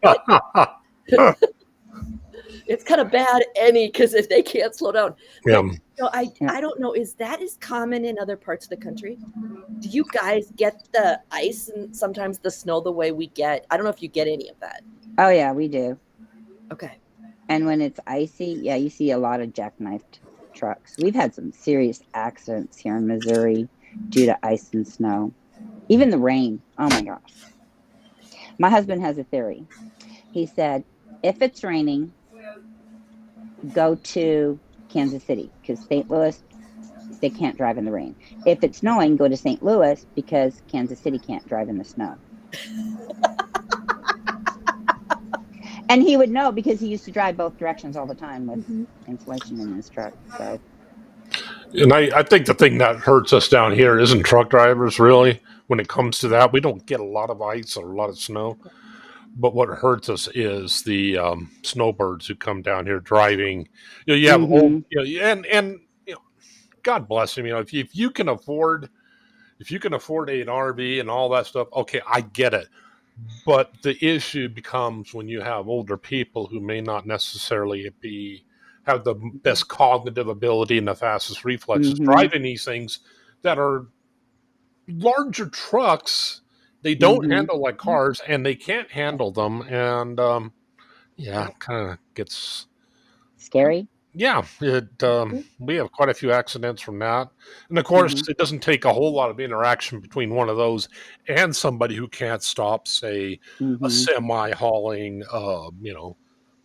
It's kind of bad because if they can't slow down. But, I don't know. Is that as common in other parts of the country? Do you guys get the ice and sometimes the snow the way we get? I don't know if you get any of that. Oh, yeah, we do. Okay. And when it's icy, you see a lot of jackknifed trucks. We've had some serious accidents here in Missouri due to ice and snow. Even the rain. Oh, my gosh. My husband has a theory. He said, if it's raining, go to Kansas City because St. Louis, they can't drive in the rain. If it's snowing, go to St. Louis because Kansas City can't drive in the snow. And he would know because he used to drive both directions all the time with insulation in his truck. So. And I think the thing that hurts us down here isn't truck drivers, really. When it comes to that, we don't get a lot of ice or a lot of snow. But what hurts us is the snowbirds who come down here driving. You have old, and God bless them. If you can afford an RV and all that stuff, okay, I get it. But the issue becomes when you have older people who may not necessarily have the best cognitive ability and the fastest reflexes driving these things that are larger trucks. They don't handle like cars, and they can't handle them, and kind of gets scary. Yeah, we have quite a few accidents from that. And of course, it doesn't take a whole lot of interaction between one of those and somebody who can't stop, say, a semi hauling,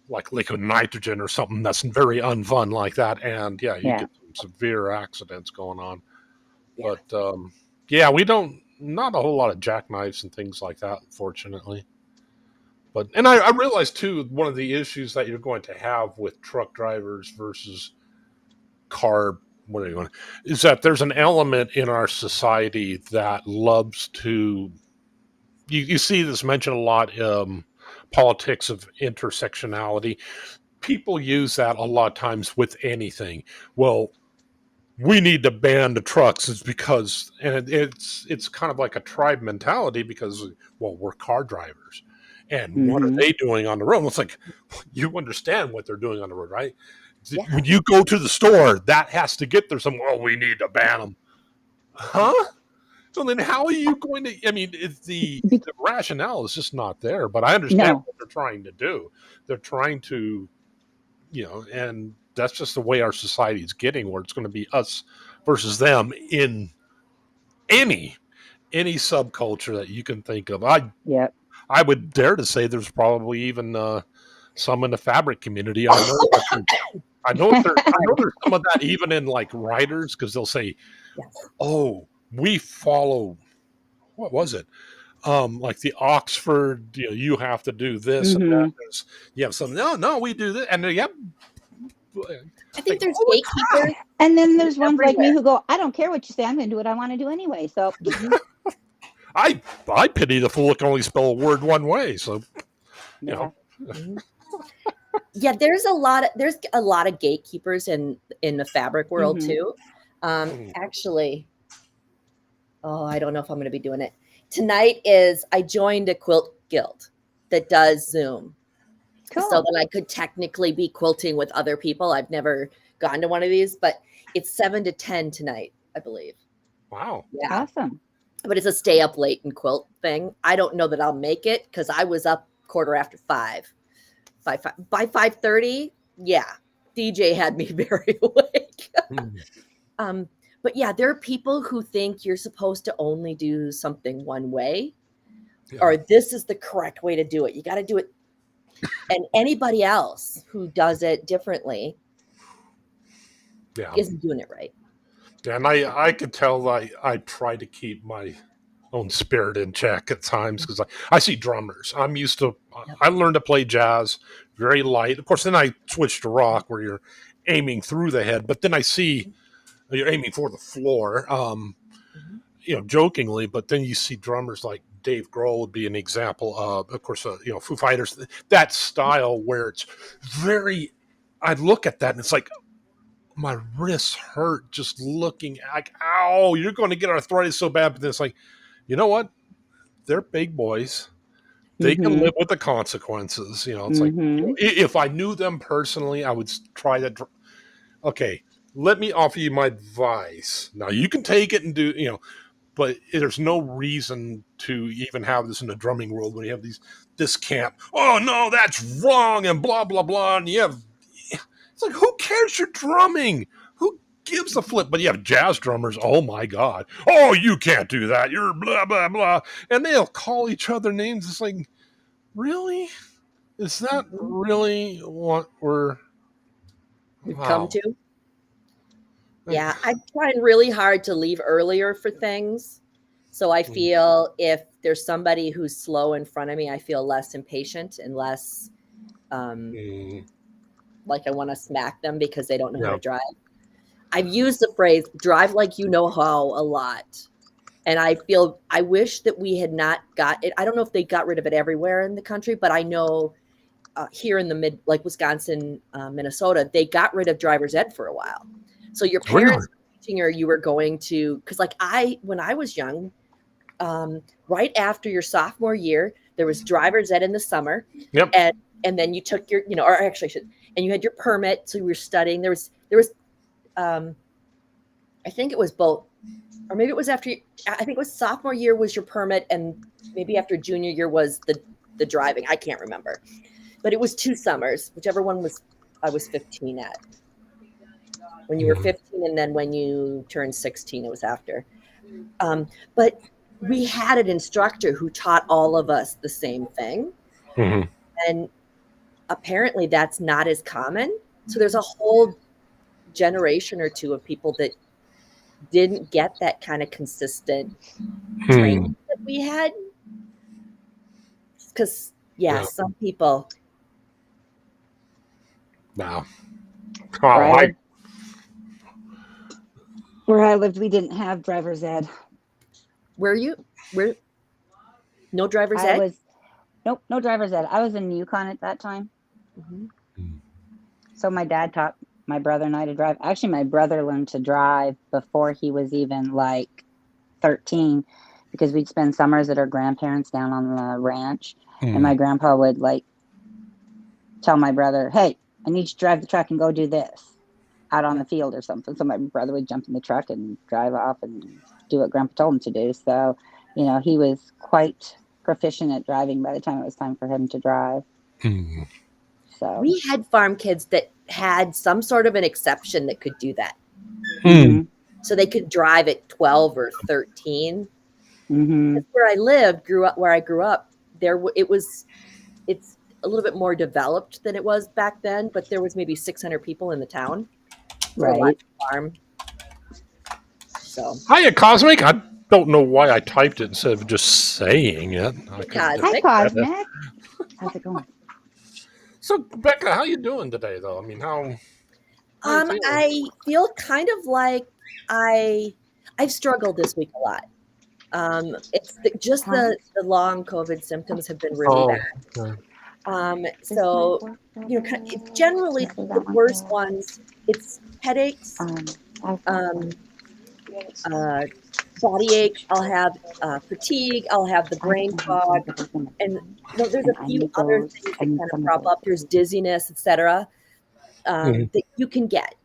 like liquid nitrogen or something that's very unfun like that. And you get some some severe accidents going on. Yeah. But yeah, we don't, not a whole lot of jackknives and things like that, fortunately. But, and I realize too, one of the issues that you're going to have with truck drivers versus car, what are you going, is that there's an element in our society that loves to, you see this mentioned a lot, politics of intersectionality. People use that a lot of times with anything. Well, we need to ban the trucks is because, and it's kind of like a tribe mentality because, well, we're car drivers and what are they doing on the road? Well, it's like, you understand what they're doing on the road, right? Yeah. When you go to the store, that has to get there somewhere. Oh, we need to ban them. Huh? So then how are you going to, I mean, it's the rationale is just not there, but I understand what they're trying to do. They're trying to, and that's just the way our society is getting, where it's going to be us versus them in any subculture that you can think of. I would dare to say there's probably even some in the fabric community. I know there's some of that even in like writers, because they'll say, "Oh, we follow." What was it? Like the Oxford, you have to do this and that. You have some. No, we do this, and yep. I think there's gatekeepers. And then there's ones like me who go, I don't care what you say, I'm going to do what I want to do anyway. So I pity the fool that can only spell a word one way. So, yeah. Yeah, there's a lot of gatekeepers in the fabric world too. Actually, I don't know if I'm going to be doing it tonight. I joined a quilt guild that does Zoom. Cool. So that I could technically be quilting with other people. I've never gone to one of these, but it's 7 to 10 tonight, I believe. Wow. Yeah. Awesome. But it's a stay up late and quilt thing. I don't know that I'll make it because I was up 5:15. By 5:30, yeah, DJ had me very awake. But yeah, there are people who think you're supposed to only do something one way, or this is the correct way to do it. You got to do it. And anybody else who does it differently isn't doing it right. Yeah, and I could tell I try to keep my own spirit in check at times because I see drummers. I'm used to, I learned to play jazz very light. Of course, then I switched to rock where you're aiming through the head, but then I see you're aiming for the floor, jokingly, but then you see drummers like Dave Grohl would be an example of course, Foo Fighters, that style where it's very, I look at that and it's like, my wrists hurt just looking like, ow, you're going to get arthritis so bad. But then it's like, you know what? They're big boys. They can live with the consequences. It's like, if I knew them personally, I would try that. Okay, let me offer you my advice. Now you can take it and do, but there's no reason to even have this in the drumming world when you have this camp. Oh no, that's wrong and blah, blah, blah. And it's like, who cares you're drumming? Who gives a flip? But you have jazz drummers. Oh my God. Oh, you can't do that. You're blah, blah, blah. And they'll call each other names. It's like, really? Is that really what we've come to? Yeah, I'm trying really hard to leave earlier for things. So I feel if there's somebody who's slow in front of me, I feel less impatient and less like I want to smack them because they don't know how to drive. I've used the phrase drive like you know how a lot. And I wish that we had not got it. I don't know if they got rid of it everywhere in the country, but I know here in the like Wisconsin, Minnesota, they got rid of driver's ed for a while. So your parents were teaching you were going to, because like when I was young, right after your sophomore year, there was driver's ed in the summer. Yep. And then you took your, or actually and you had your permit. So you were studying. There was, I think it was both, or maybe it was after, I think it was sophomore year was your permit. And maybe after junior year was the driving. I can't remember, but it was 2 summers, whichever one I was 15 at. When you were 15 and then when you turned 16, it was after. But we had an instructor who taught all of us the same thing. And apparently that's not as common. So there's a whole generation or two of people that didn't get that kind of consistent training that we had. Because, some people. Wow. Where I lived, we didn't have driver's ed. Where no driver's ed? Nope, no driver's ed. I was in Yukon at that time. So my dad taught my brother and I to drive. Actually, my brother learned to drive before he was even like 13, because we'd spend summers at our grandparents down on the ranch. And my grandpa would like tell my brother, hey, I need you to drive the truck and go do this out on the field or something. So my brother would jump in the truck and drive off and do what grandpa told him to do. So, he was quite proficient at driving by the time it was time for him to drive. So we had farm kids that had some sort of an exception that could do that. So they could drive at 12 or 13. Where I lived, where I grew up, it's a little bit more developed than it was back then, but there was maybe 600 people in the town. Right. Farm. So. Hiya, Cosmic. I don't know why I typed it instead of just saying it. Hi, Cosmic. How's it going? So, Becca, how you doing today, though? I mean, how I feel kind of like I've struggled this week a lot. It's the long COVID symptoms have been really bad. So, generally the worst ones, it's headaches, body ache. I'll have fatigue. I'll have the brain fog, and there's a few other things that kind of crop up. There's dizziness, etc. That you can get.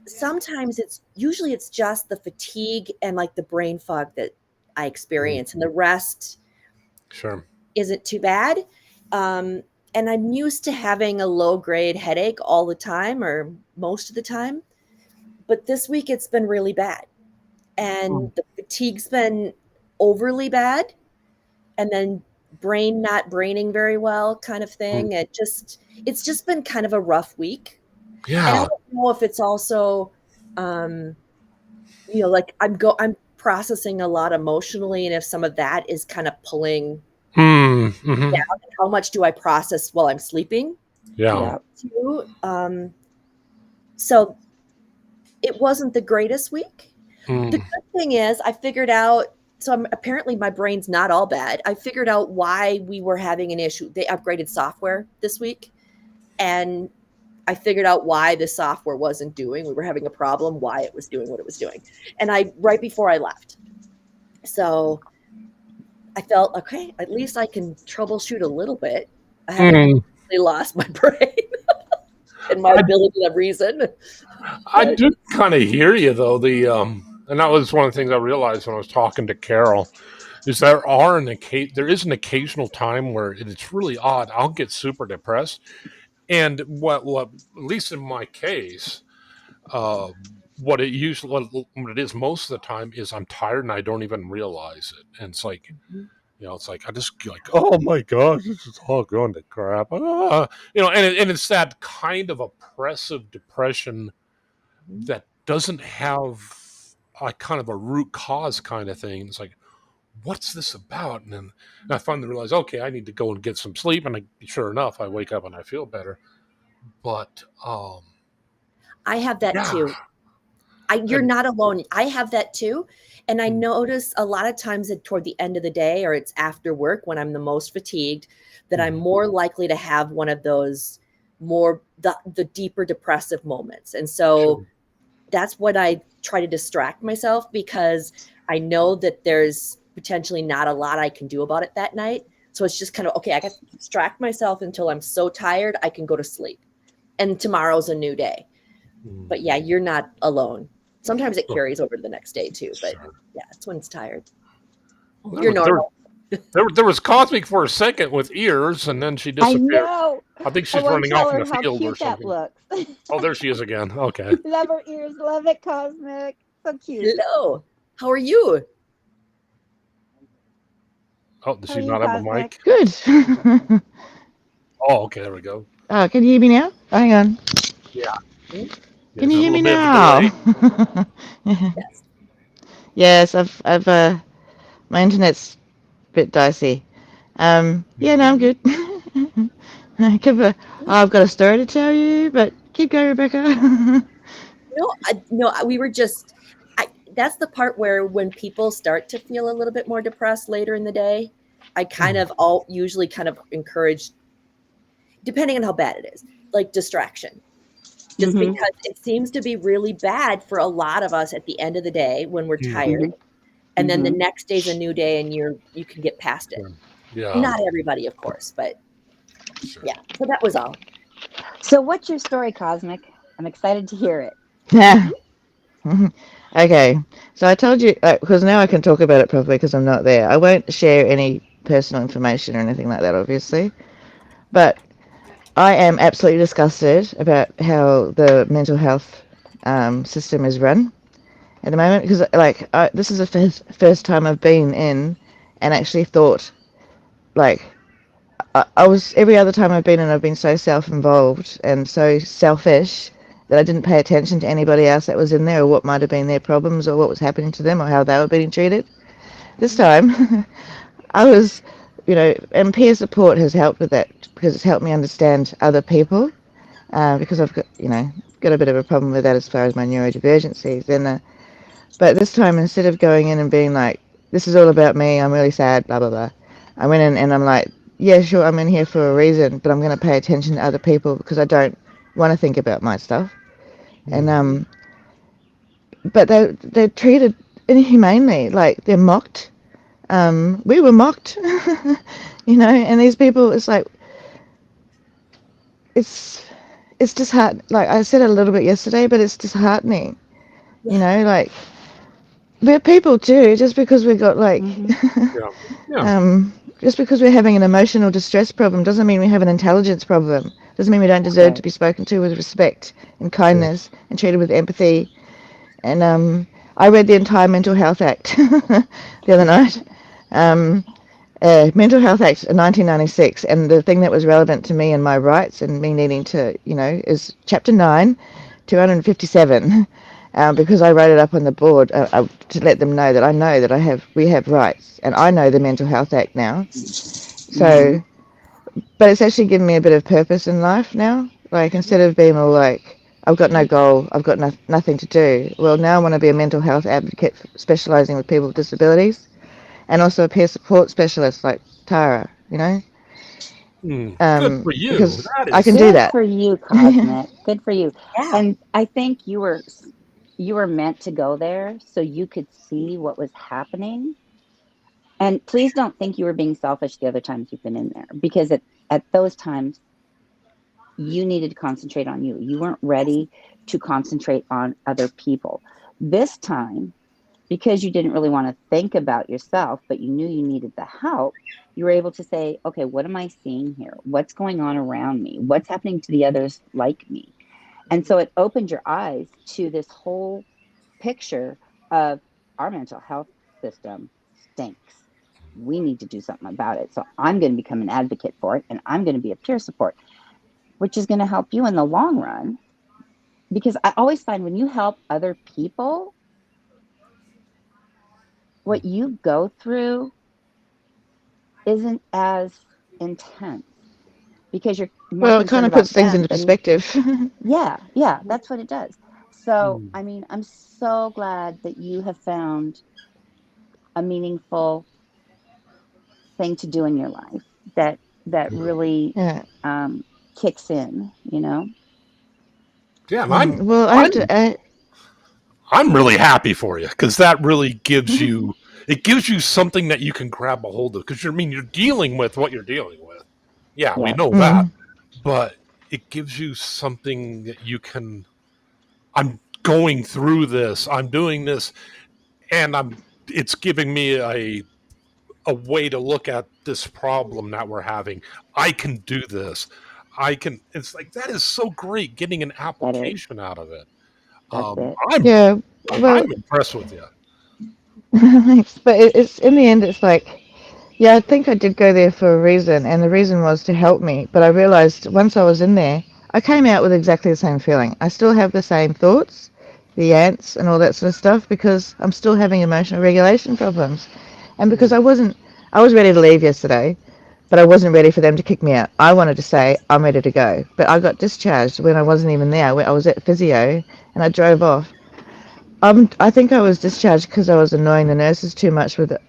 Sometimes it's just the fatigue and like the brain fog that I experience, and the rest isn't too bad. And I'm used to having a low grade headache all the time or most of the time, but this week it's been really bad, and the fatigue's been overly bad, and then brain not braining very well kind of thing. It's just been kind of a rough week. Yeah. And I don't know if it's also, like I'm processing a lot emotionally, and if some of that is kind of pulling down. How much do I process while I'm sleeping? Yeah. So it wasn't the greatest week. The good thing is I figured out. So apparently my brain's not all bad. I figured out why we were having an issue. They upgraded software this week, and I figured out why the software wasn't doing. We were having a problem, why it was doing what it was doing. And right before I left. So I felt, okay, at least I can troubleshoot a little bit. I haven't really lost my brain and my ability to reason. I do kind of hear you, though. And that was one of the things I realized when I was talking to Carol, is there is an occasional time where it's really odd. I'll get super depressed. And what at least in my case, what it is most of the time is I'm tired and I don't even realize it. And it's like, it's like I just like, oh my gosh, this is all going to crap. And it's that kind of oppressive depression that doesn't have a kind of a root cause kind of thing. It's like, what's this about? And then I finally realized, okay, I need to go and get some sleep. And sure enough, I wake up and I feel better. But I have that too. You're not alone. I have that too. And I notice a lot of times that toward the end of the day, or it's after work when I'm the most fatigued, that I'm more likely to have one of those the deeper depressive moments. And so that's what I try to distract myself, because I know that there's potentially not a lot I can do about it that night. So it's just kind of, okay, I got to distract myself until I'm so tired I can go to sleep. And tomorrow's a new day. But yeah, you're not alone. Sometimes it carries over to the next day too. But yeah, it's when it's tired. You're normal. There was Cosmic for a second with ears, and then she disappeared. I know. I think she's running off in the field or something. That looks. Oh, there she is again. Okay. Love her ears. Love it, Cosmic. So cute. Hello. How are you? Oh, does she not have a mic? Good. Oh, okay. There we go. Can you hear me now? Hang on. Yeah. Yeah, Can you there's a hear little me bit of a now? delay. Yes. Yes, I've my internet's a bit dicey. Yeah, no, I'm good. I've got a story to tell you, but keep going, Rebecca. No, we were just. That's the part where when people start to feel a little bit more depressed later in the day, I kind of usually kind of encourage, depending on how bad it is, like distraction. Just Mhm. because it seems to be really bad for a lot of us at the end of the day when we're tired, Mhm. and then the Mhm. next day's a new day, and you can get past it. Yeah, Not everybody, of course, but sure. yeah. So that was all. So, what's your story, Cosmic? I'm excited to hear it. Yeah. Okay, so I told you because now I can talk about it properly because I'm not there. I won't share any personal information or anything like that, obviously. But I am absolutely disgusted about how the mental health system is run at the moment because, this is the first time I've been in and actually thought, like, I was every other time I've been in, I've been so self-involved and so selfish that I didn't pay attention to anybody else that was in there or what might have been their problems or what was happening to them or how they were being treated. This time, I was, and peer support has helped with that because it's helped me understand other people because I've got a bit of a problem with that as far as my neurodivergencies. But this time, instead of going in and being like, this is all about me, I'm really sad, blah, blah, blah, I went in and I'm like, yeah, sure, I'm in here for a reason, but I'm going to pay attention to other people because I don't want to think about my stuff. And, but they're treated inhumanely, like they're mocked. We were mocked, and these people, it's like, it's, it's disheartening. Like I said it a little bit yesterday, but it's disheartening, Yeah. like, we're people too, just because we got like, Mhm. Yeah, yeah, just because we're having an emotional distress problem doesn't mean we have an intelligence problem. Doesn't mean we don't deserve to Right. be spoken to with respect and yeah. kindness and treated with empathy. And I read the entire Mental Health Act the other night. Um, Mental Health Act 1996, and the thing that was relevant to me and my rights and me needing to, is Chapter 9, 257. Because I wrote it up on the board to let them know that I know that we have rights, and I know the Mental Health Act now. So, Mhm. but it's actually given me a bit of purpose in life now. Like instead of being all like, I've got no goal, I've got nothing to do. Well, now I want to be a mental health advocate specialising with people with disabilities, and also a peer support specialist like Tara. Good for you. Because That I is can do Good that. for you, Yeah. Cosmic. Good for you. Yeah. And I think you were meant to go there so you could see what was happening. And please don't think you were being selfish the other times you've been in there because at those times you needed to concentrate on you. You weren't ready to concentrate on other people. This time, because you didn't really want to think about yourself, but you knew you needed the help, you were able to say, okay, what am I seeing here? What's going on around me? What's happening to the others like me? And so it opened your eyes to this whole picture of our mental health system stinks. We need to do something about it. So I'm going to become an advocate for it and I'm going to be a peer support, which is going to help you in the long run. Because I always find when you help other people, what you go through isn't as intense because you're more Well, it kind concerned of puts about things them into than perspective. yeah, that's what it does. So, Mm. I mean, I'm so glad that you have found a meaningful thing to do in your life that really Yeah. um, kicks in. Yeah, and Well, I have to. I'm really happy for you because that really gives you something that you can grab a hold of because you're dealing with what you're dealing with. Yeah, we Yes. know that, Mm. but it gives you something that you can. I'm going through this. I'm doing this, and It's giving me a way to look at this problem that we're having. I can do this. I can. It's like that is so great getting an That is. application out of it. That's Um, it. I'm Yeah. Well, I'm impressed with you. thanks. But it's in the end, it's like, yeah, I think I did go there for a reason, and the reason was to help me. But I realized once I was in there, I came out with exactly the same feeling. I still have the same thoughts, the ants and all that sort of stuff, because I'm still having emotional regulation problems. And because I was ready to leave yesterday, but I wasn't ready for them to kick me out. I wanted to say, I'm ready to go. But I got discharged when I wasn't even there. I was at physio and I drove off. I think I was discharged because I was annoying the nurses too much with it.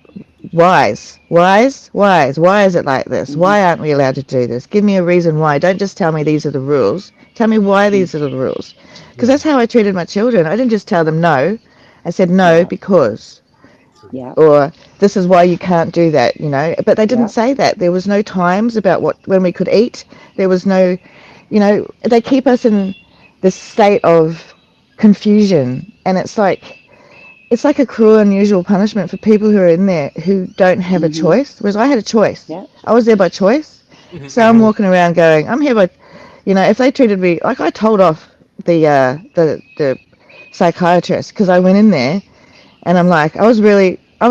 Why is it like this? Mm-hmm. Why aren't we allowed to do this? Give me a reason why. Don't just tell me these are the rules. Tell me why these are the rules. Because that's how I treated my children. I didn't just tell them no. I said no Yeah. because, Yeah. or this is why you can't do that, you know. But they didn't Yeah. say that. There was no times about when we could eat. There was no, you know, they keep us in this state of confusion. And it's like a cruel, unusual punishment for people who are in there who don't have a Mm-hmm. choice. Whereas I had a choice. Yeah. I was there by choice. So I'm walking around going, I'm here by, you know, if they treated me like I told off the psychiatrist because I went in there and I'm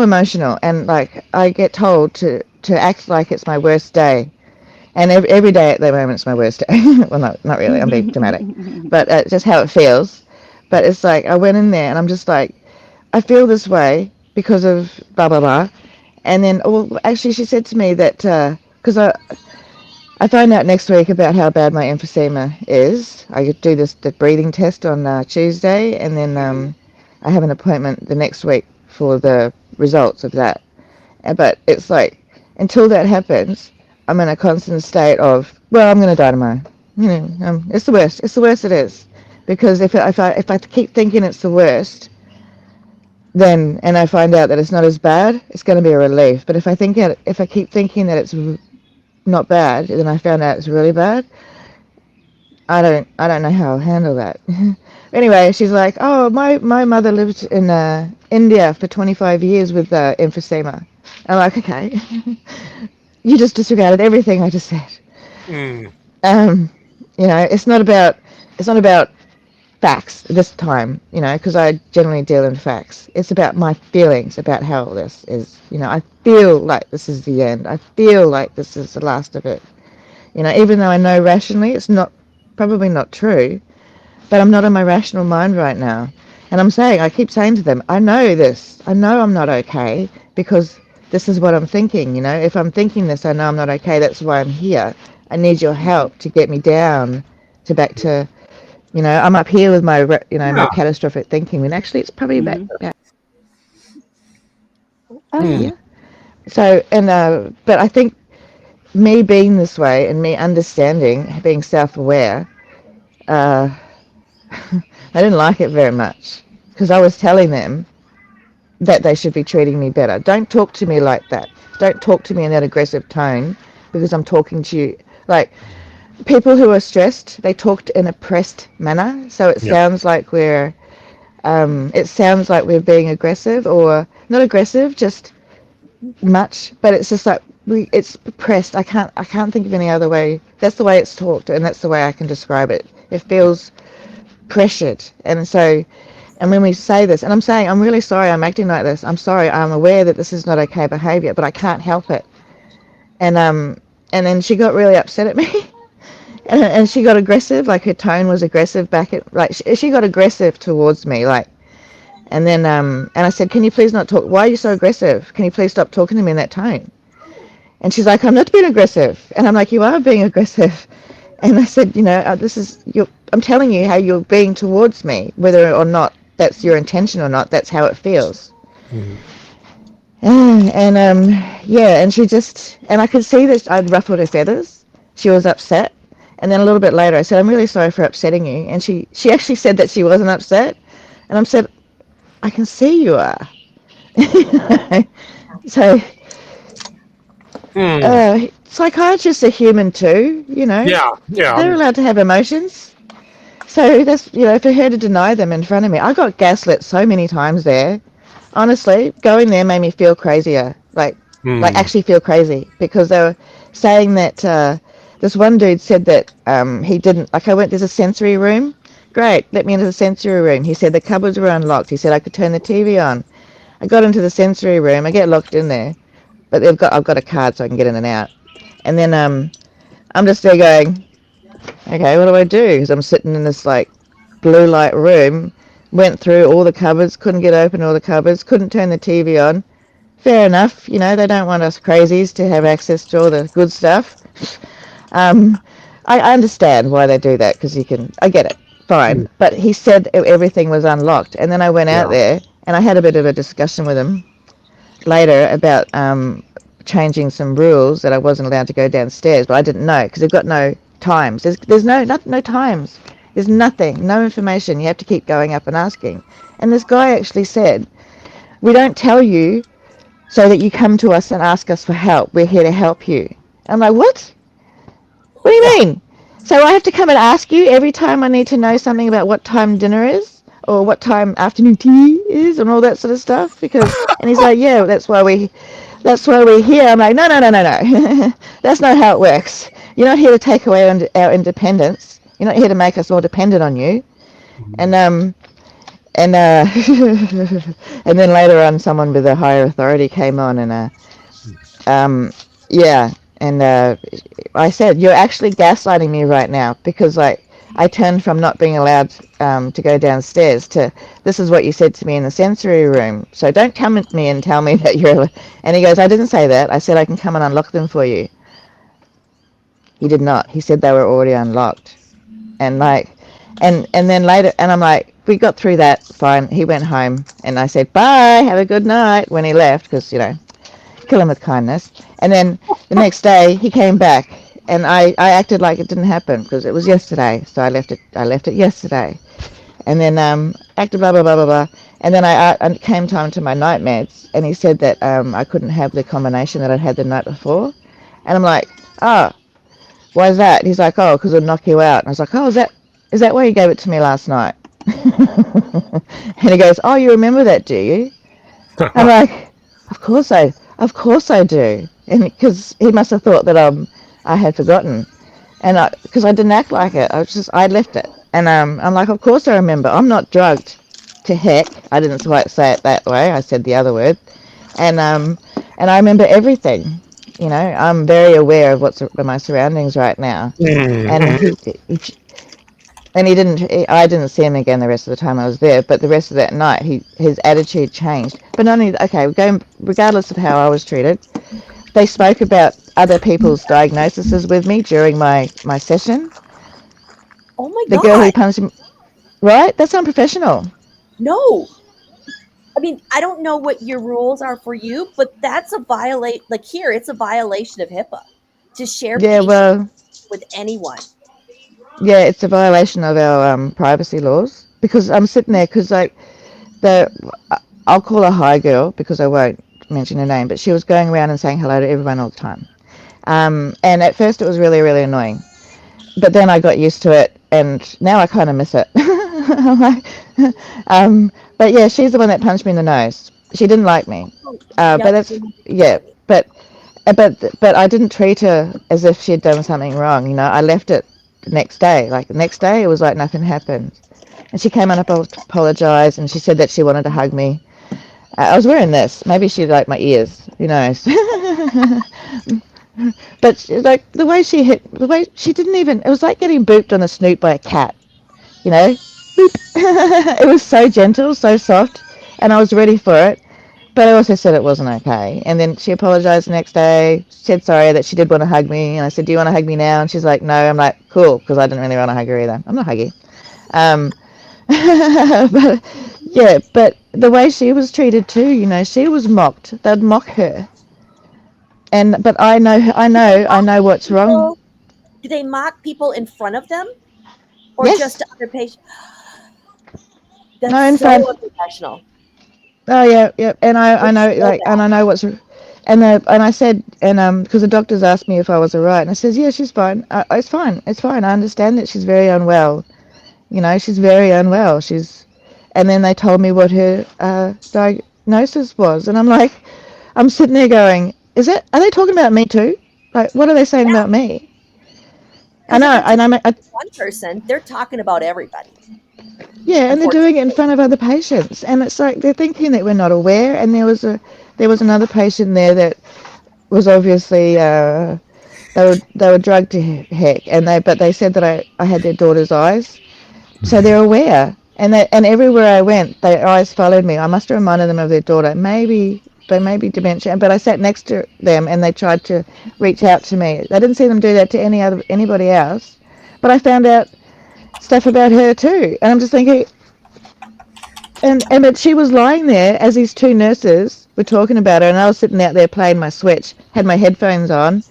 emotional and like I get told to act like it's my worst day. And every day at the moment it's my worst day. Well, not really. I'm being dramatic, but just how it feels. But it's like I went in there and I'm just like, I feel this way because of blah blah blah. And then, well, actually, she said to me that because I find out next week about how bad my emphysema is. I do the breathing test on Tuesday, and then I have an appointment the next week for the results of that. But it's like until that happens, I'm in a constant state of, well, I'm going to die tomorrow. You know, it's the worst. It's the worst it is, because if I keep thinking it's the worst, then and I find out that it's not as bad, it's going to be a relief. But if I keep thinking that it's not bad, then I found out it's really bad. I don't know how I'll handle that. Anyway, she's like, oh, my mother lived in India for 25 years with emphysema. I'm like, okay, you just disregarded everything I just said. Mm. You know, it's not about facts this time, you know, because I generally deal in facts. It's about my feelings about how this is. You know, I feel like this is the end. I feel like this is the last of it. You know, even though I know rationally it's probably not true, but I'm not in my rational mind right now. And I keep saying to them, I know this. I know I'm not okay because this is what I'm thinking, you know. If I'm thinking this, I know I'm not okay. That's why I'm here. I need your help to get me down to back to, you know, I'm up here with my, you know, my Yeah. catastrophic thinking. And actually, it's probably Mm-hmm. back Oh yeah. here. So, but I think me being this way and me understanding, being self-aware, uh, I didn't like it very much because I was telling them that they should be treating me better. Don't talk to me like that. Don't talk to me in that aggressive tone because I'm talking to you. Like, people who are stressed, they talk in a pressed manner. So Yeah. it sounds like we're being aggressive or not aggressive, just much, but it's just like it's pressed. I can't think of any other way. That's the way it's talked, and that's the way I can describe it. It feels pressured, and when we say this, and I'm saying I'm really sorry, I'm acting like this. I'm sorry, I'm aware that this is not okay behavior, but I can't help it. And then she got really upset at me, and she got aggressive. Like her tone was aggressive back at like she got aggressive towards me, like. And then and I said, can you please not talk? Why are you so aggressive? Can you please stop talking to me in that tone? And she's like, I'm not being aggressive. And I'm like, you are being aggressive. And I said, you know, I'm telling you how you're being towards me, whether or not that's your intention or not, that's how it feels. Mm. Yeah, and I could see that I'd ruffled her feathers. She was upset. And then a little bit later, I said, I'm really sorry for upsetting you. And she actually said that she wasn't upset. And I said, I can see you are. So, Mm. psychiatrists are human too, you know. Yeah. Yeah. They're allowed to have emotions. So that's, you know, for her to deny them in front of me. I got gaslit so many times there. Honestly, going there made me feel crazier. Like Mm. actually feel crazy because they were saying that this one dude said that he didn't, like there's a sensory room. Great, let me into the sensory room. He said the cupboards were unlocked. He said I could turn the TV on. I got into the sensory room. I get locked in there, but I've got a card so I can get in and out. And then I'm just there going, Okay, what do I do? Because I'm sitting in this like blue light room, went through all the cupboards, couldn't get open all the cupboards, couldn't turn the TV on. Fair enough, you know, they don't want us crazies to have access to all the good stuff. Um, I understand why they do that because I get it, fine. But he said everything was unlocked. And then I went out Yeah. there and I had a bit of a discussion with him later about changing some rules that I wasn't allowed to go downstairs, but I didn't know because they've got no times. There's no times. There's nothing, no information. You have to keep going up and asking. And this guy actually said, we don't tell you so that you come to us and ask us for help. We're here to help you. I'm like, what? What do you mean? So I have to come and ask you every time I need to know something about what time dinner is or what time afternoon tea is and all that sort of stuff? And he's like, yeah, that's why we're here. I'm like, no. That's not how it works. You're not here to take away our independence. You're not here to make us all dependent on you. And and and then later on, someone with a higher authority came on, and yeah, and I said, you're actually gaslighting me right now because like I turned from not being allowed to go downstairs to this is what you said to me in the sensory room. So don't come at me and tell me that you're. And he goes, I didn't say that. I said I can come and unlock them for you. He did not. He said they were already unlocked. And like, and then later, and I'm like, we got through that fine. He went home, and I said, bye, have a good night when he left, because kill him with kindness. And then the next day he came back, and I acted like it didn't happen because it was yesterday. So I left it yesterday, and then acted blah blah blah blah blah. And then I came time to my night meds, and he said that I couldn't have the combination that I'd had the night before, and I'm like, oh. Why is that? He's like, oh, because it'll knock you out. And I was like, oh, is that why you gave it to me last night? And he goes, oh, you remember that, do you? I'm like, of course I do. And because he must have thought that I had forgotten, and because I didn't act like it, I left it. And I'm like, of course I remember. I'm not drugged to heck. I didn't quite say it that way. I said the other word, and I remember everything. I'm very aware of what's my surroundings right now. And I didn't see him again the rest of the time I was there, but the rest of that night, his attitude changed. But not only, okay, regardless of how I was treated, they spoke about other people's diagnoses with me during my session. Oh my The God. girl who punched me, right? That's unprofessional. No. I mean, I don't know what your rules are for you, but that's it's a violation of HIPAA to share with anyone. Yeah, it's a violation of our privacy laws because I'm sitting there because I'll call her Hi Girl because I won't mention her name, but she was going around and saying hello to everyone all the time. And at first it was really, really annoying, but then I got used to it, and now I kind of miss it. But yeah, she's the one that punched me in the nose. She didn't like me, but that's But I didn't treat her as if she had done something wrong. I left it the next day. Like the next day, it was like nothing happened. And she came on and apologized, and she said that she wanted to hug me. I was wearing this. Maybe she liked my ears. Who knows? But like the way she didn't even. It was like getting booped on the snoot by a cat. Boop. It was so gentle, so soft, and I was ready for it. But I also said it wasn't okay. And then she apologized the next day, said sorry that she did want to hug me. And I said, do you want to hug me now? And she's like, no. I'm like, cool, because I didn't really want to hug her either. I'm not huggy. But the way she was treated too, she was mocked. They'd mock her. But I know what's wrong. Do they mock people in front of them? Or Yes. just to other patients? That's No, in so front. unprofessional. Oh yeah, and I know and I know what's, and I said, and because the doctors asked me if I was alright, and I says, yeah, she's fine. It's fine. I understand that she's very unwell. She's very unwell. And then they told me what her diagnosis was, and I'm like, I'm sitting there going, are they talking about me too? Like, what are they saying about me? I know, and I'm one person. They're talking about everybody. Yeah, and they're doing it in front of other patients, and it's like they're thinking that we're not aware. And there was another patient there that was obviously They were drugged to heck, but they said that I had their daughter's eyes, so they're aware. And everywhere I went, their eyes followed me. I must have reminded them of their daughter. Maybe they may be dementia, but I sat next to them and they tried to reach out to me. I didn't see them do that to anybody else, but I found out stuff about her too. And I'm just thinking, but she was lying there as these two nurses were talking about her, and I was sitting out there playing my Switch, had my headphones on,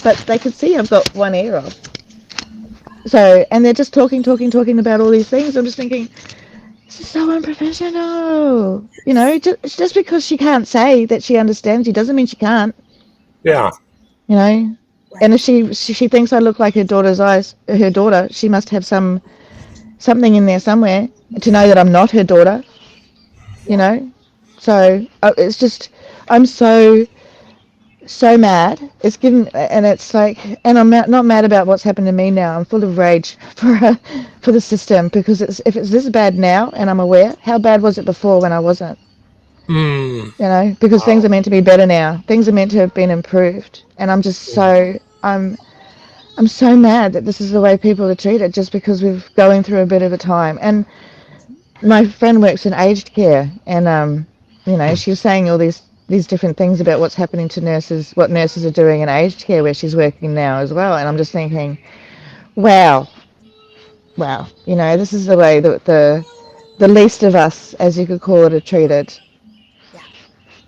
but they could see I've got one ear off. So, and they're just talking about all these things. I'm just thinking, this is so unprofessional. You know, just because she can't say that she understands you doesn't mean she can't. Yeah. You know, and if she thinks I look like her daughter, she must have something in there somewhere to know that I'm not her daughter. You know, so it's just I'm so mad. It's given, and it's like, and I'm not mad about what's happened to me now. I'm full of rage for the system, because if it's this bad now and I'm aware, how bad was it before when I wasn't? Mm. You know, because things are meant to be better now. Things are meant to have been improved, and I'm just I'm so mad that this is the way people are treated just because we're going through a bit of a time. And my friend works in aged care, and you know, she was saying all these different things about what's happening to nurses, what nurses are doing in aged care where she's working now as well. And I'm just thinking, wow, you know, this is the way that the least of us, as you could call it, are treated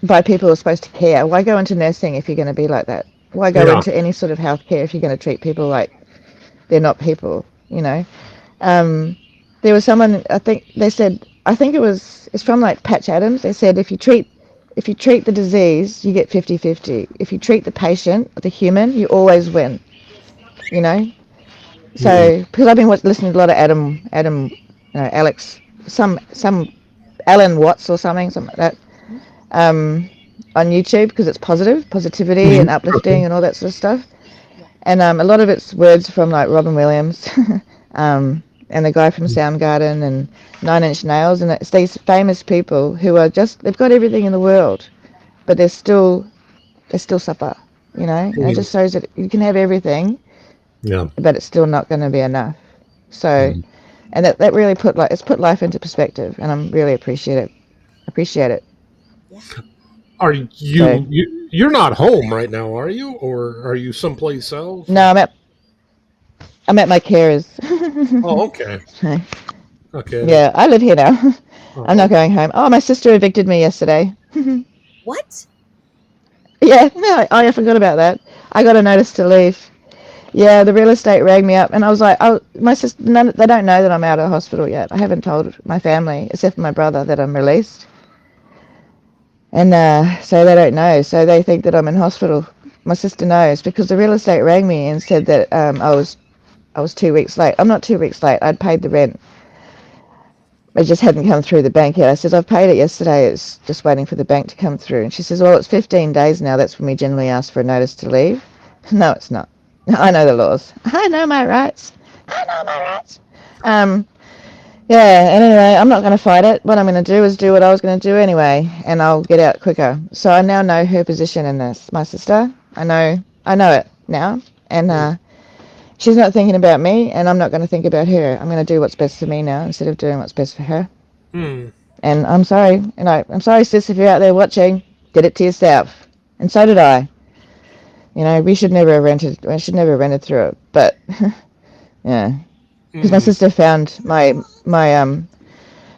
by people who are supposed to care. Why go into nursing if you're going to be like that? Why go into any sort of healthcare if you're going to treat people like they're not people? You know, there was someone, I think they said, it's from like Patch Adams. They said if you treat the disease, you get 50-50. If you treat the patient, the human, you always win. You know? So, because I've been listening to a lot of Adam, Alex, some Alan Watts or something like that, on YouTube, because it's positivity and uplifting and all that sort of stuff. And a lot of it's words from like Robin Williams, and the guy from Soundgarden and Nine Inch Nails, and it's these famous people who are they've got everything in the world, but they still suffer, you know. And it just shows that you can have everything, but it's still not going to be enough. So, and that really put life into perspective, and I'm really appreciate it. Are you're not home right now, are you, or are you someplace else? No, I'm at my carers. Oh, okay. Okay. Yeah, I live here now. I'm not going home. Oh, my sister evicted me yesterday. What? Yeah, no, I forgot about that. I got a notice to leave. Yeah, the real estate rang me up, and I was like, my sister, they don't know that I'm out of hospital yet. I haven't told my family, except for my brother, that I'm released. And so they don't know. So they think that I'm in hospital. My sister knows, because the real estate rang me and said that I was 2 weeks late. I'm not 2 weeks late. I'd paid the rent. It just hadn't come through the bank yet. I said, I've paid it yesterday. It's just waiting for the bank to come through. And she says, well, it's 15 days now. That's when we generally ask for a notice to leave. No, it's not. I know the laws. I know my rights. Yeah, and anyway, I'm not going to fight it. What I'm going to do is do what I was going to do anyway, and I'll get out quicker. So I now know her position in this. My sister, I know it now, and she's not thinking about me, and I'm not going to think about her. I'm going to do what's best for me now instead of doing what's best for her. And I'm sorry, I'm sorry, sis, if you're out there watching. Did it to yourself, and so did I. You know, we should never have rented. I should never have rented through it, but yeah. Because my sister found my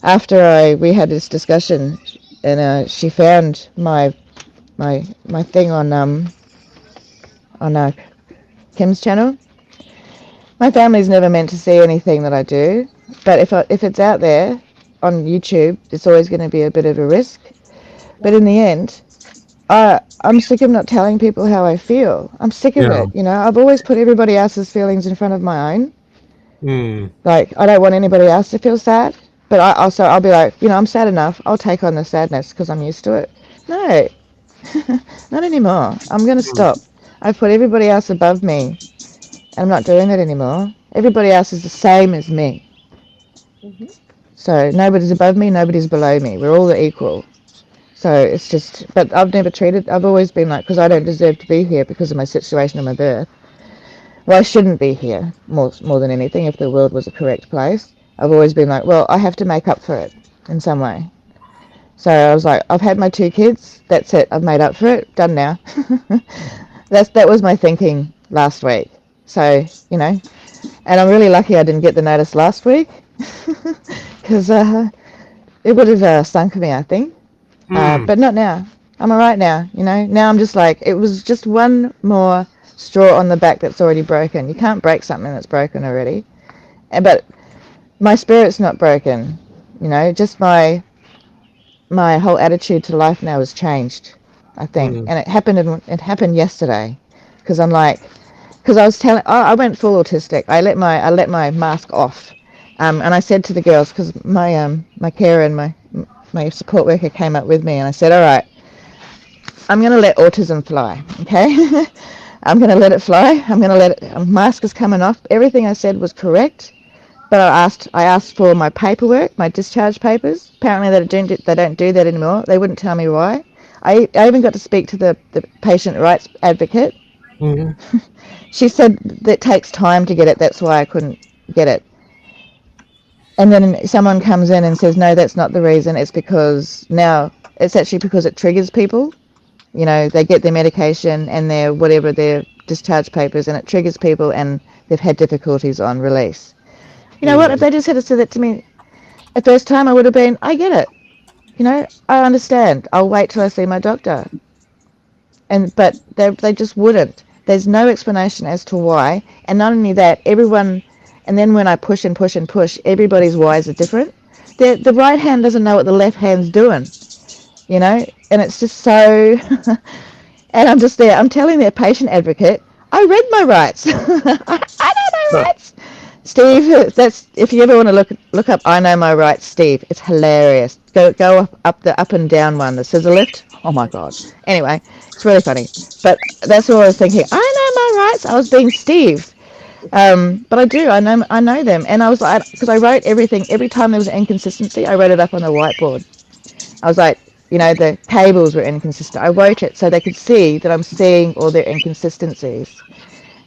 after we had this discussion, and she found my thing on Kim's channel. My family's never meant to see anything that I do, but if it's out there on YouTube, it's always going to be a bit of a risk. But in the end, I'm sick of not telling people how I feel. I'm sick of it. You know, I've always put everybody else's feelings in front of my own. Like, I don't want anybody else to feel sad, but I'll be like, you know, I'm sad enough. I'll take on the sadness because I'm used to it. No, not anymore. I'm going to stop. I've put everybody else above me. I'm not doing that anymore. Everybody else is the same as me. So nobody's above me, nobody's below me. We're all equal. So it's just, but I've always been like, because I don't deserve to be here because of my situation and my birth. well, I shouldn't be here more than anything. If the world was a correct place, I've always been like, well, I have to make up for it in some way. So I was like, I've had my 2 kids. That's it. I've made up for it. Done now. That was my thinking last week. So, you know, and I'm really lucky I didn't get the notice last week because it would have sunk me, I think. But not now. I'm all right now, you know. Now I'm just like, it was just one more straw on the back that's already broken. You can't break something that's broken already. But my spirit's not broken, you know. Just my whole attitude to life now has changed, I think. And it happened yesterday because I'm like, because I went full autistic. I let my mask off, and I said to the girls, because my carer and my support worker came up with me, and I said, all right, I'm gonna let autism fly, okay? I'm gonna let it fly. I'm gonna let it. Mask is coming off. Everything I said was correct, but I asked for my paperwork, my discharge papers. Apparently they don't do that anymore. They wouldn't tell me why. I even got to speak to the patient rights advocate. Mm-hmm. She said that it takes time to get it. That's why I couldn't get it. And then someone comes in and says, no, that's not the reason. It's because now it's actually because it triggers people. You know, they get their medication and their discharge papers, and it triggers people, and they've had difficulties on release. You know what? If they just had said that to me the first time, I would have been, I get it. You know, I understand. I'll wait till I see my doctor. But they just wouldn't. There's no explanation as to why. And not only that, everyone, and then when I push and push and push, everybody's whys are different. The right hand doesn't know what the left hand's doing, you know? And it's just so, and I'm just there, I'm telling their patient advocate, I read my rights. I know my rights. Steve, that's, if you ever want to look up I Know My Rights, Steve, it's hilarious. Go up the up and down one that says a lift. Oh my god. Anyway, it's really funny. But that's what I was thinking. I know my rights. I was being Steve. But I do. I know them. And I was like, because I wrote everything. Every time there was an inconsistency, I wrote it up on the whiteboard. I was like, you know, the cables were inconsistent. I wrote it so they could see that I'm seeing all their inconsistencies.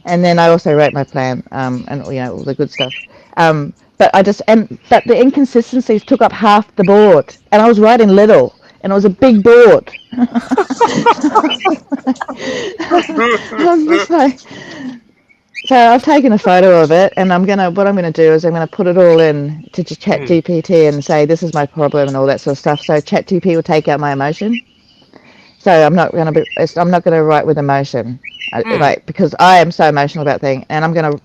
And then I also wrote my plan, and you know, all the good stuff. But the inconsistencies took up half the board, and I was writing little, and it was a big board. I'm just like, so I've taken a photo of it, and what I'm gonna do is I'm gonna put it all in to Chat GPT and say this is my problem and all that sort of stuff. So Chat GPT will take out my emotion. So I'm not gonna write with emotion, like, because I am so emotional about things, and I'm gonna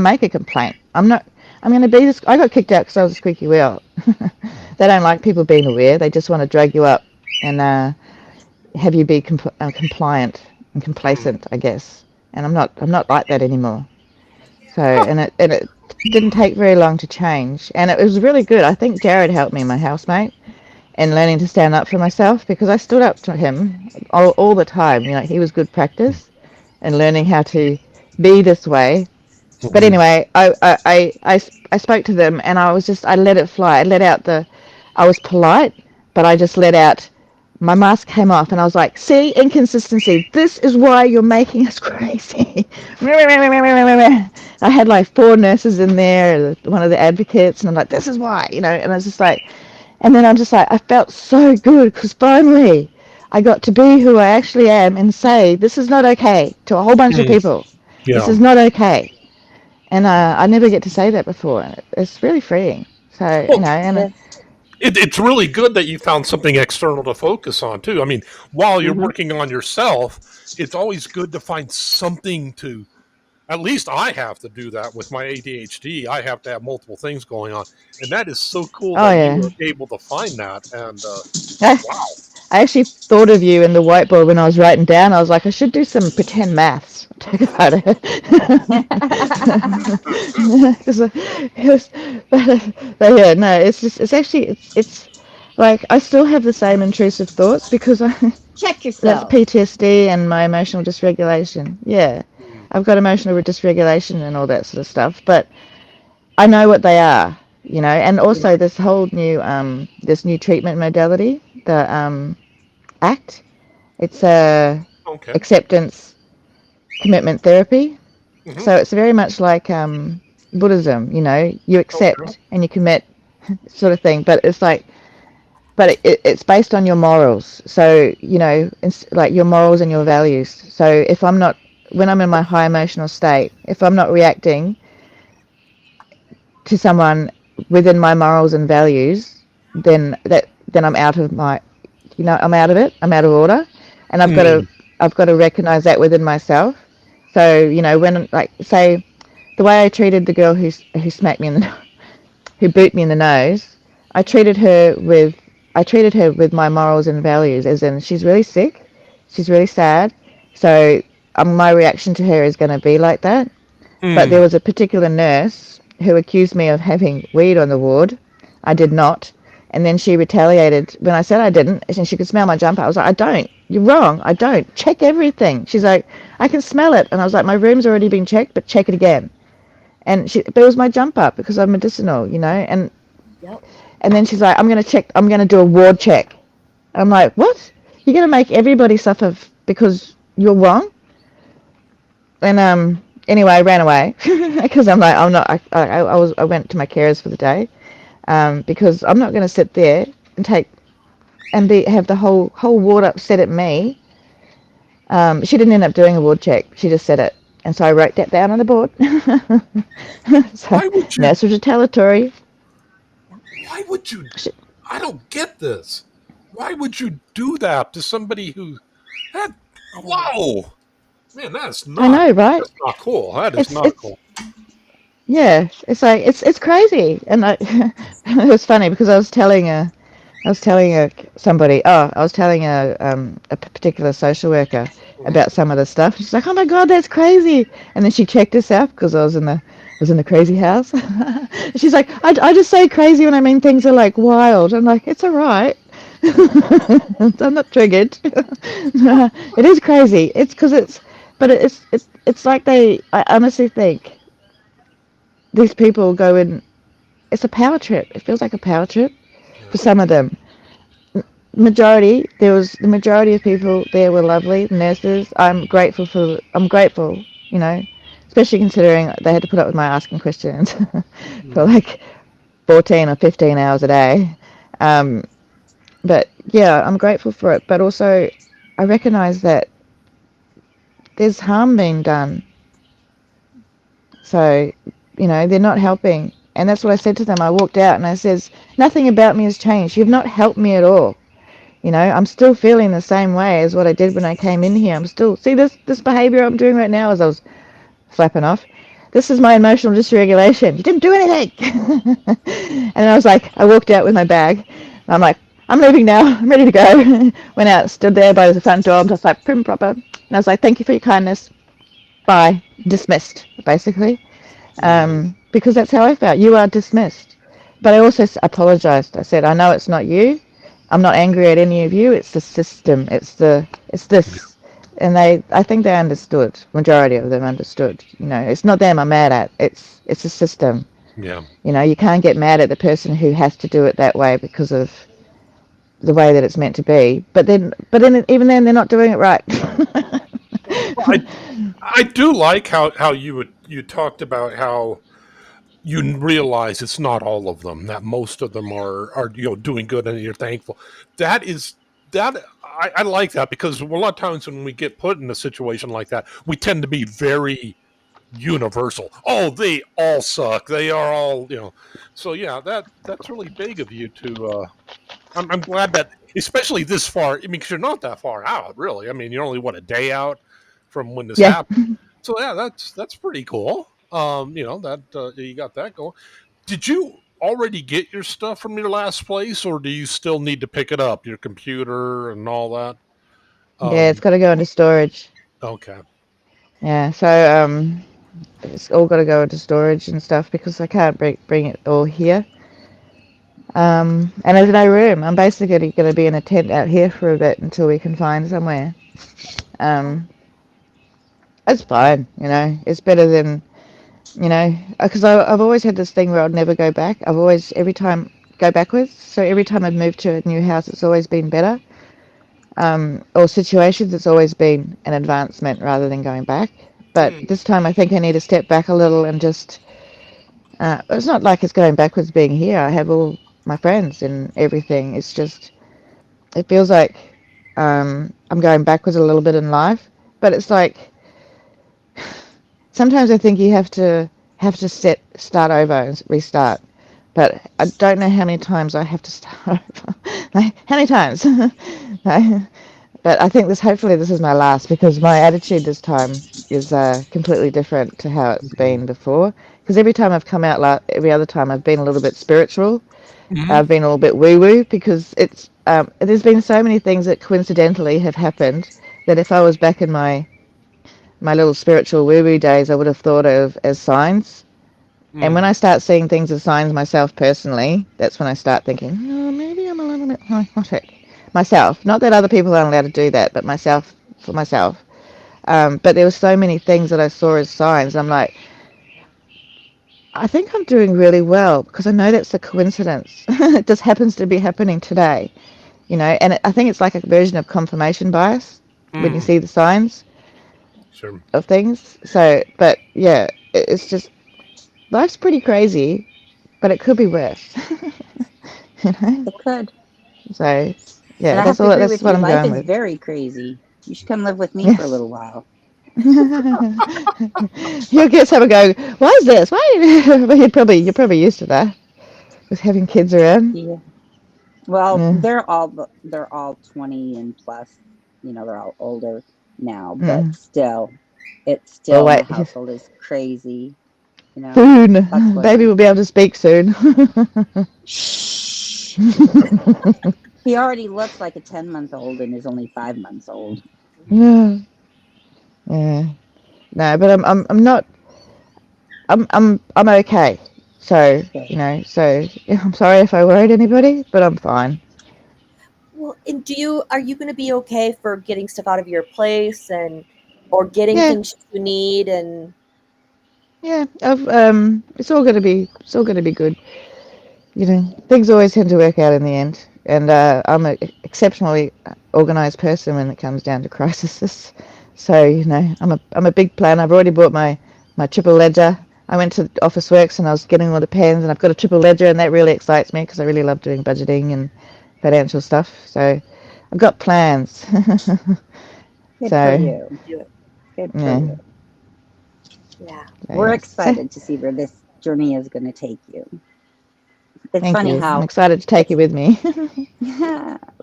make a complaint. I'm gonna be this. I got kicked out because I was a squeaky wheel. They don't like people being aware. They just want to drag you up and have you be compliant and complacent, I guess. And I'm not like that anymore. So and it didn't take very long to change, and it was really good. I think Jared helped me, my housemate, and learning to stand up for myself, because I stood up to him all the time. You know, he was good practice and learning how to be this way. But anyway, I spoke to them, and I let it fly. I was polite, but I just let out, my mask came off, and I was like, see, inconsistency. This is why you're making us crazy. I had like 4 nurses in there, one of the advocates, and I'm like, this is why, you know, and I was just like, and then I'm just like, I felt so good because finally I got to be who I actually am and say, this is not okay to a whole bunch of people. Yeah. This is not okay. And I never get to say that before. It's really freeing. So, Well, you know, and it's really good that you found something external to focus on, too. I mean, while you're working on yourself, it's always good to find something to, at least I have to do that with my ADHD. I have to have multiple things going on. And that is so cool that you were able to find that. And wow. I actually thought of you in the whiteboard when I was writing down. I was like, I should do some pretend maths. Talk about it. But yeah, no, it's like I still have the same intrusive thoughts because Check that's yourself. PTSD and my emotional dysregulation. Yeah, I've got emotional dysregulation and all that sort of stuff, but I know what they are, you know. And also this whole new this new treatment modality, the ACT. It's a Okay. acceptance commitment therapy. Hmm. So it's very much like Buddhism, you know, you Okay. accept and you commit sort of thing, but it's like, but it's based on your morals. So, you know, it's like your morals and your values. So if I'm not, when I'm in my high emotional state, if I'm not reacting to someone within my morals and values, then I'm out of my, you know, I'm out of it. I'm out of order, and Mm. I've got to recognize that within myself. So, you know, when, like, say the way I treated the girl who smacked me in the who boot me in the nose, I treated her with I treated her with my morals and values, as in she's really sick, she's really sad, so my reaction to her is going to be like that. But there Mm. was a particular nurse who accused me of having weed on the ward. I did not. And then she retaliated when I said I didn't, and she could smell my jumper. I was like, I don't. You're wrong. I don't. Check everything. She's like, I can smell it. And I was like, my room's already been checked, but check it again. But it was my jumper because I'm medicinal, you know. Yep. And then she's like, I'm gonna do a ward check. I'm like, what? You're gonna make everybody suffer because you're wrong? And anyway, I ran away because I'm like, I'm not. I went to my carers for the day because I'm not gonna sit there and have the whole ward upset at me. She didn't end up doing a ward check. She just said it. And so I wrote that down on the board. So Why would you? nurse was retaliatory. Why would you? She, I don't get this. Why would you do that to somebody who? That, I don't know. whoa, man, I know, right? that's not cool. That is not It's cool. yeah. It's like it's crazy. And it was funny because I was telling somebody. Oh, I was telling a particular social worker Mhm. about some of the stuff. She's like, "Oh my God, that's crazy!" And then she checked herself because I was in the crazy house. She's like, I just say crazy when I mean things are like wild. I'm like, it's all right. I'm not triggered. It is crazy. It's because but it's like I honestly think these people go in. It's a power trip. It feels like a power trip Yeah. for some of them. The majority of people there were lovely nurses. I'm grateful, you know, especially considering they had to put up with my asking questions for Mm. like 14 or 15 hours a day. Um, but yeah, I'm grateful for it. But also, I recognize that there's harm being done. So, you know, they're not helping. And that's what I said to them. I walked out and I says, nothing about me has changed. You've not helped me at all. You know, I'm still feeling the same way as what I did when I came in here. I'm still, see this behavior I'm doing right now as I was flapping off. This is my emotional dysregulation. You didn't do anything. And I was like, I walked out with my bag. I'm like, I'm leaving now. I'm ready to go. Went out, stood there by the front door. I'm just like prim proper. And I was like, thank you for your kindness. Bye. Dismissed, basically. Mm. Because that's how I felt. You are dismissed. But I also apologized. I said, I know it's not you. I'm not angry at any of you. It's the system. It's this. And I think they understood. Majority of them understood. You know, it's not them I'm mad at. It's the system. Yeah. You know, you can't get mad at the person who has to do it that way because of the way that it's meant to be. But then even then, they're not doing it right. Well, I do like how you talked about how you realize it's not all of them, that most of them are doing good and you're thankful. That is that I like that because a lot of times when we get put in a situation like that, we tend to be very universal. Oh, they all suck. They are all, So yeah, that's really big of you to. I'm glad that, especially this far. I mean, because you're not that far out, really. I mean, you're only a day out from when this Yeah. happened. So yeah, that's pretty cool. That you got that going. Did you already get your stuff from your last place, or do you still need to pick it up, your computer and all that? Yeah, it's Um, got to go into storage. okay. Yeah, so it's all got to go into storage and stuff because I can't bring it all here. And there's no room. I'm basically going to be in a tent out here for a bit until we can find somewhere. Um, it's fine, you know. It's better than, you know, because I've always had this thing where I'd never go back. I've always, every time, go backwards. So every time I've moved to a new house, it's always been better. Or situations, it's always been an advancement rather than going back. But this time I think I need to step back a little and just, it's not like it's going backwards being here. I have all my friends and everything. It's just, it feels like I'm going backwards a little bit in life. But it's like, sometimes I think you have to start over and restart. But I don't know how many times I have to start over. Like, how many times? But I think hopefully this is my last, because my attitude this time is completely different to how it's been before. Because every time I've come out, every other time I've been a little bit spiritual. Mm-hmm. I've been a little bit woo-woo, because there's been so many things that coincidentally have happened that if I was back in my little spiritual woo-woo days, I would have thought of as signs. And when I start seeing things as signs myself personally, that's when I start thinking, oh, maybe I'm a little bit psychotic. Myself. Not that other people aren't allowed to do that, but myself, for myself. But there were so many things that I saw as signs. I'm like, I think I'm doing really well, because I know that's a coincidence. It just happens to be happening today, and I think it's like a version of confirmation bias when you see the signs Sure. of things. So, but yeah, it's just, life's pretty crazy, but it could be worse. It could. So, And yeah, I have that's to all. agree That's with what you. I'm Life going is with. very crazy. You should come live with me for a Yes. little while. You'll get someone going, why is this? Why? But you're probably used to that with having kids around. Yeah. Well, Yeah. they're all 20 and plus. They're all older now, but Mm. still, it's Well, still my wait. household is crazy. Lots Soon, going baby on. will be able to speak soon. Shh. He already looks like a 10-month-old and is only 5 months old. Yeah. Yeah. No, but I'm not. I'm okay. So Good. I'm sorry if I worried anybody, but I'm fine. Well, and are you going to be okay for getting stuff out of your place or getting Yeah. things you need and Yeah. It's all gonna be good. Things always tend to work out in the end. And I'm an exceptionally organized person when it comes down to crises. So I'm a big planner. I've already bought my triple ledger. I went to Officeworks and I was getting all the pens, and I've got a triple ledger, and that really excites me because I really love doing budgeting and financial stuff. So I've got plans. Good for So you. do it? Good for yeah, you. Yeah. so We're yes. So excited to see where this journey is going to take you. It's thank funny you. I'm how excited to take you with me.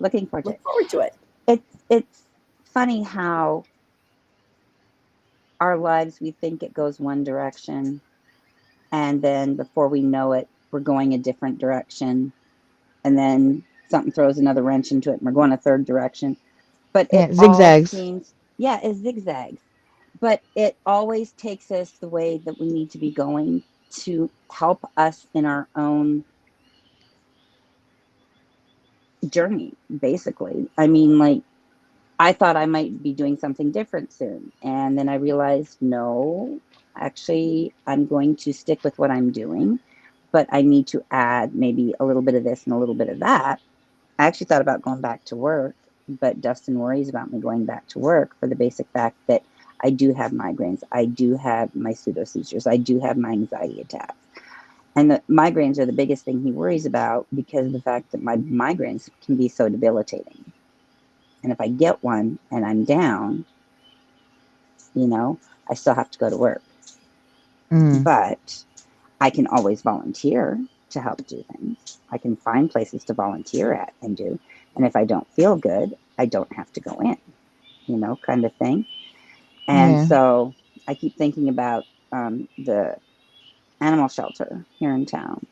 looking forward to Look it. forward to it. It's funny how our lives, we think it goes one direction, and then before we know it, we're going a different direction, and then something throws another wrench into it and we're going a third direction. But it Yeah, all zigzags. seems, yeah, it zigzags, but it always takes us the way that we need to be going to help us in our own journey, basically. I mean, like, I thought I might be doing something different soon. And then I realized, no, actually, I'm going to stick with what I'm doing, but I need to add maybe a little bit of this and a little bit of that. I actually thought about going back to work, but Dustin worries about me going back to work for the basic fact that I do have migraines. I do have my pseudo seizures. I do have my anxiety attacks. And the migraines are the biggest thing he worries about because of the fact that my migraines can be so debilitating. And if I get one and I'm down, you know, I still have to go to work. Mm. But I can always volunteer to help do things. I can find places to volunteer at and do. And if I don't feel good, I don't have to go in, kind of thing. And Yeah. so I keep thinking about the animal shelter here in town.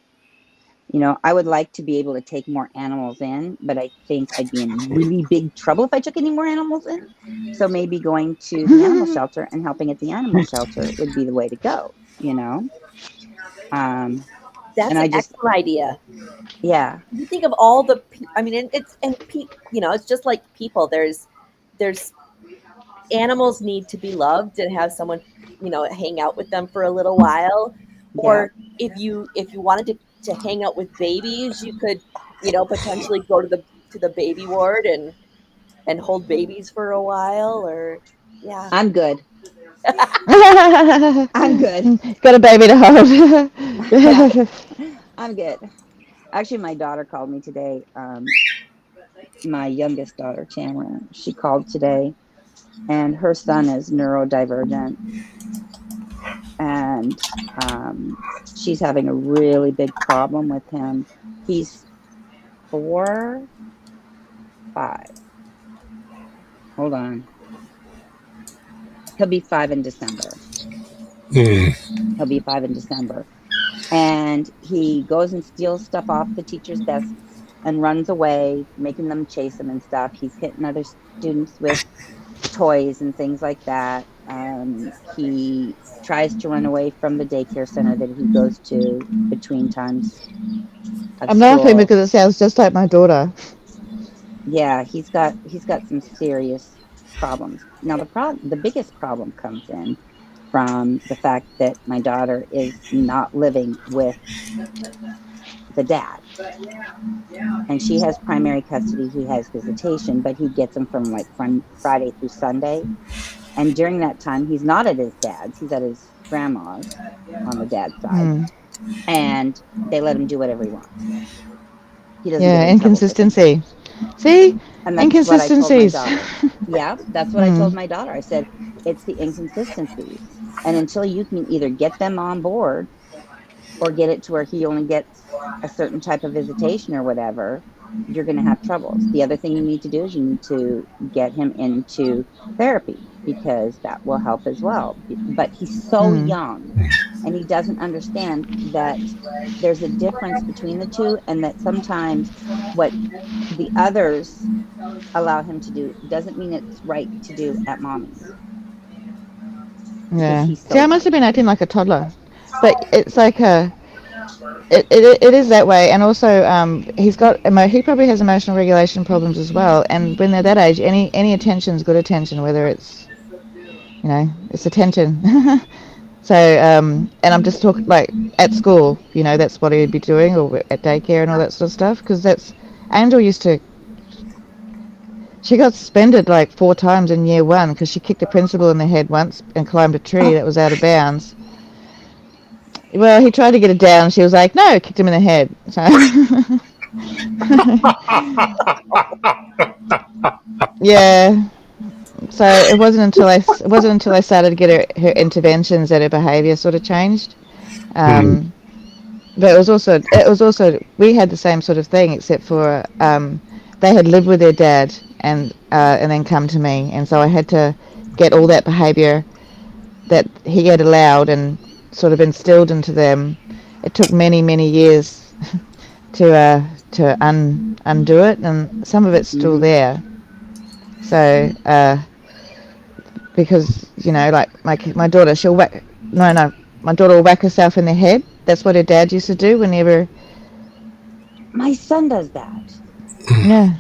I would like to be able to take more animals in, but I think I'd be in really big trouble if I took any more animals in. So maybe going to the animal shelter and helping at the animal shelter would be the way to go, you know? Um, and That's an I just, excellent idea. yeah, You think of all the, I mean, it's just like people. There's animals need to be loved and have someone, hang out with them for a little while. yeah. Or if you wanted to hang out with babies, you could, potentially go to the baby ward and hold babies for a while. Or yeah, I'm good. I'm good. Got a baby to Yeah, hold. I'm good. Actually, my daughter called me today. My youngest daughter, Tamara, she called today, and her son is neurodivergent, and um, she's having a really big problem with him. He's 4, 5. Hold on. He'll be 5 in December. Mm. He'll be 5 in December. And he goes and steals stuff off the teacher's desks and runs away, making them chase him and stuff. He's hitting other students with toys and things like that. He tries to run away from the daycare center that he goes to between times of I'm laughing school. because it sounds just like my daughter. Yeah, he's got some serious problems. Now the biggest problem comes in from the fact that my daughter is not living with the dad, and she has primary custody. He has visitation, but he gets them from like Friday through Sunday. And during that time, he's not at his dad's; he's at his grandma's on the dad's side, Hmm. and they let him do whatever he wants. He doesn't get Yeah, in trouble for things. inconsistency. See? And that's what I told my Inconsistencies. daughter. Yeah, that's what I Hmm. told my daughter. I said, it's the inconsistencies. And until you can either get them on board or get it to where he only gets a certain type of visitation or whatever, you're going to have troubles. The other thing you need to do is you need to get him into therapy, because that will help as well. But he's so Hmm. young, and he doesn't understand that there's a difference between the two, and that sometimes what the others allow him to do doesn't mean it's right to do at mommy's, because Yeah. he's so See, I must have young. been acting like a toddler. But it's like a. It is that way, and also he probably has emotional regulation problems as well. And when they're that age, any attention's good attention, whether it's it's attention. So and I'm just talking like at school, that's what he'd be doing, or at daycare and all that sort of stuff. Because Angel used to. She got suspended like 4 times in year 1 because she kicked a principal in the head once and climbed a tree Oh, that was out of bounds. Well, he tried to get it down. She was like, "No," kicked him in the head. So, yeah. So it wasn't until I started to get her interventions that her behaviour sort of changed. Mm. Um, but it was also we had the same sort of thing, except for they had lived with their dad and then come to me, and so I had to get all that behaviour that he had allowed and sort of instilled into them. It took many many years to undo it, and some of it's still mm-hmm. there. So because like my daughter, she'll whack. No, no, my daughter will whack herself in the head. That's what her dad used to do whenever. My son does that. Yeah,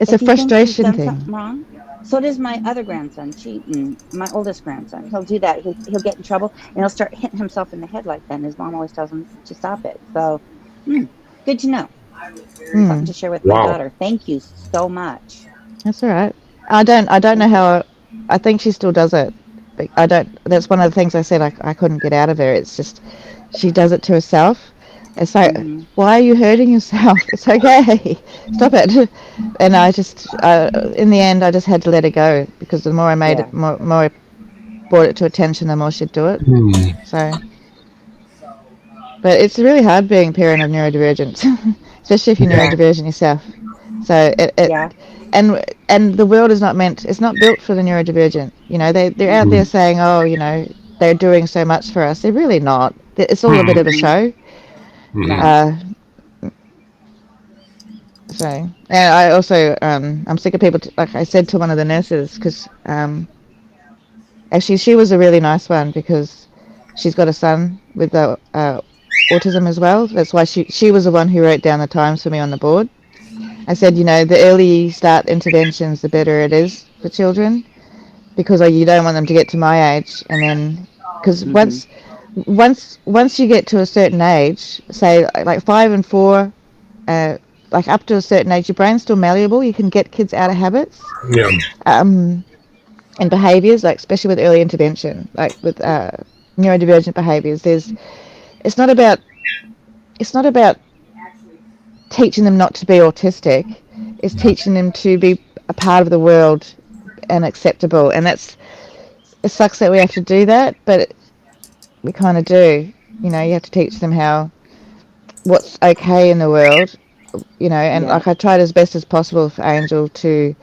it's a If he thinks he's frustration done thing. something wrong. So does my other grandson, Cheaton, my oldest grandson. He'll do that. He'll get in trouble, and he'll start hitting himself in the head like that. And his mom always tells him to stop it. So, good to know. Something Hmm. to share with my Wow. daughter. Thank you so much. That's all right. I don't know Thank you. how. I think she still does it. But I don't. That's one of the things I said I couldn't get out of her. It's just she does it to herself. It's like, Mm-hmm. why are you hurting yourself? It's okay. Stop it. And I just, in the end, I just had to let it go because the more I made Yeah. it, more I brought it to attention, the more she'd do it. Mm. So, but it's really hard being a parent of neurodivergent, especially if you're Yeah. neurodivergent yourself. So Yeah. and the world is not meant, it's not built for the neurodivergent. They're out there Mm. saying, oh, they're doing so much for us. They're really not. It's all a bit Mm. of a Mm-hmm. show. Yeah. Mm. Uh, so, and I also, I'm sick of people, like I said to one of the nurses, because actually she was a really nice one because she's got a son with autism as well. That's why she was the one who wrote down the times for me on the board. I said, the early you start interventions, the better it is for children, because you don't want them to get to my age, and then because Mm-hmm. once you get to a certain age, say like 5 and 4, like up to a certain age, your brain's still malleable. You can get kids out of habits. Yeah. Um, and behaviors, like especially with early intervention, like with neurodivergent behaviors. It's not about it's not about teaching them not to be autistic. It's teaching them to be a part of the world and acceptable. And it sucks that we have to do that, but we kind of do. You know, you have to teach them what's okay in the world. You know, and Yeah. like I tried as best as possible for Angel to,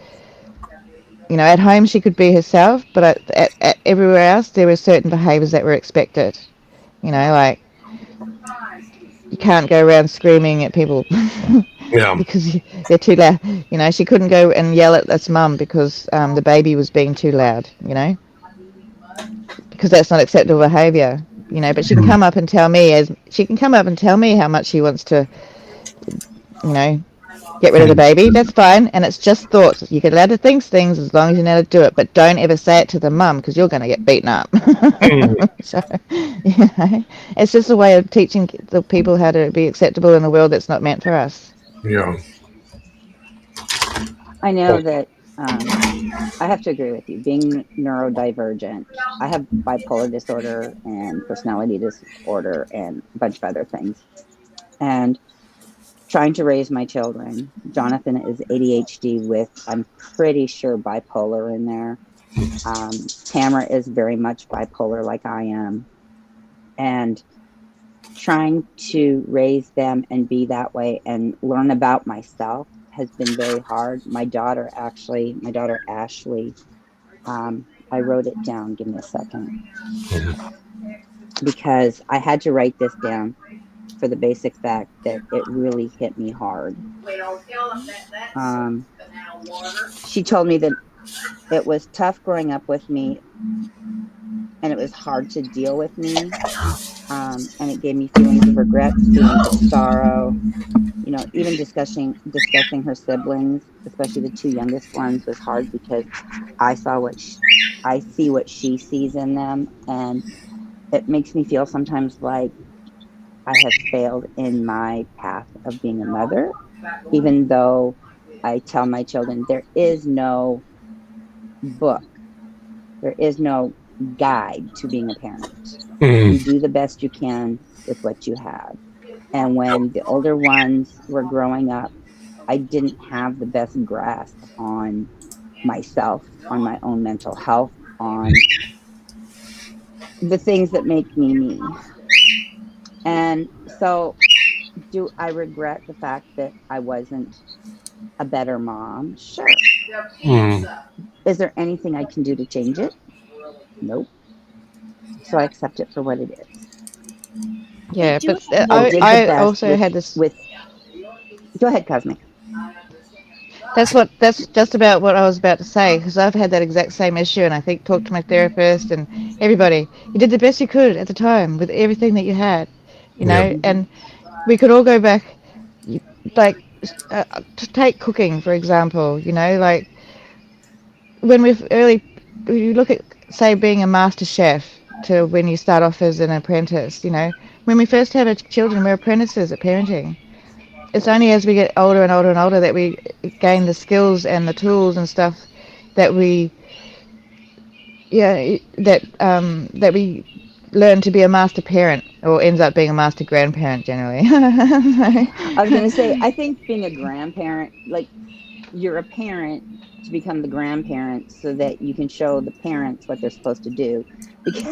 you know, at home she could be herself, but at everywhere else there were certain behaviours that were expected. You know, like you can't go around screaming at people Yeah. because they're too loud. You know, she couldn't go and yell at us mum because the baby was being too loud. You know, because that's not acceptable behaviour. You know, but she can come up and tell me how much she wants to, you know, get rid of the baby. That's fine, and it's just thoughts. You can allowed to think things as long as you know how to do it, but don't ever say it to the mum because you're going to get beaten up. So, you know, it's just a way of teaching the people how to be acceptable in a world that's not meant for us. Yeah. I know that I have to agree with you. Being neurodivergent, I have bipolar disorder and personality disorder and a bunch of other things. And trying to raise my children, Jonathan is ADHD with, I'm pretty sure, bipolar in there. Tamara is very much bipolar, like I am. And trying to raise them and be that way and learn about myself has been very hard. My daughter Ashley, I wrote it down. Give me a second. Because I had to write this down for the basic fact that it really hit me hard. She told me that it was tough growing up with me and it was hard to deal with me. And it gave me feelings of regrets, feelings of sorrow. You know, even discussing her siblings, especially the two youngest ones, was hard because I see what she sees in them, and it makes me feel sometimes like I have failed in my path of being a mother, even though I tell my children there is no book, there is no guide to being a parent. You do the best you can with what you have. And when the older ones were growing up, I didn't have the best grasp on myself, on my own mental health, on the things that make me me. And so, do I regret the fact that I wasn't a better mom? Sure. Mm. Is there anything I can do to change it? Nope. So I accept it for what it is. Yeah, but I did the I best also had this. with. Go ahead, Cosmic. That's just about what I was about to say because I've had that exact same issue, and I think talked to my therapist and everybody. You did the best you could at the time with everything that you had, you Yep. know, Mm-hmm. and we could all go back, like to take cooking for example, you know, like when you look at say being a master chef to when you start off as an apprentice, you know, when we first have our children, we're apprentices at parenting. It's only as we get older and older and older that we gain the skills and the tools and stuff that we that we learn to be a master parent or ends up being a master grandparent generally. I was going to say, I think being a grandparent, like you're a parent to become the grandparent so that you can show the parents what they're supposed to do because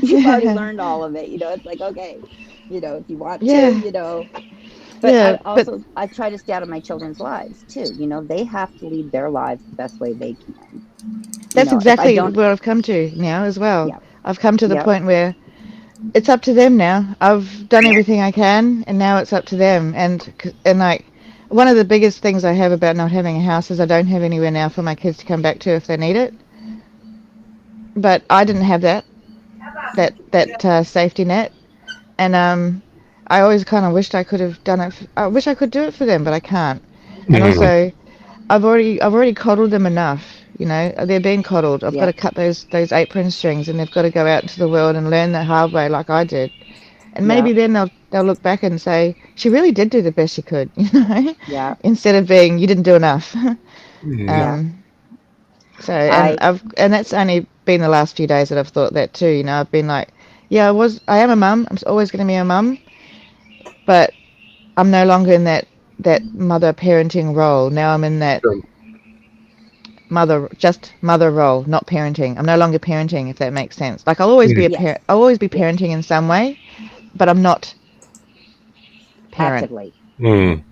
you've already learned all of it. You know, it's like, okay, you know, if you want to, Yeah, you know, but yeah, but I try to stay out of my children's lives too. You know, they have to lead their lives the best way they can. You that's know, if I exactly don't, where I've come to now as well. yeah, I've come to the yep, point where it's up to them now. I've done yep, everything I can, and now it's up to them. And like one of the biggest things I have about not having a house is I don't have anywhere now for my kids to come back to if they need it. But I didn't have that safety net, and I always kind of wished I could have done it. I wish I could do it for them, but I can't. And Mm. also, I've already coddled them enough. You know, they're being coddled. I've got to yep, cut those apron strings, and they've got to go out into the world and learn the hard way, like I did. And maybe yep, then they'll look back and say she really did do the best she could, you know, yep, instead of being you didn't do enough. Mm. yep. um, So, and that's only been the last few days that I've thought that too. You know, I've been like, yeah, I am a mum. I'm always going to be a mum, but I'm no longer in that mother parenting role. Now I'm in that mother role, not parenting. I'm no longer parenting, if that makes sense. Like I'll always be a parent. I'll always be parenting in some way, but I'm not parent. Actively. Mm.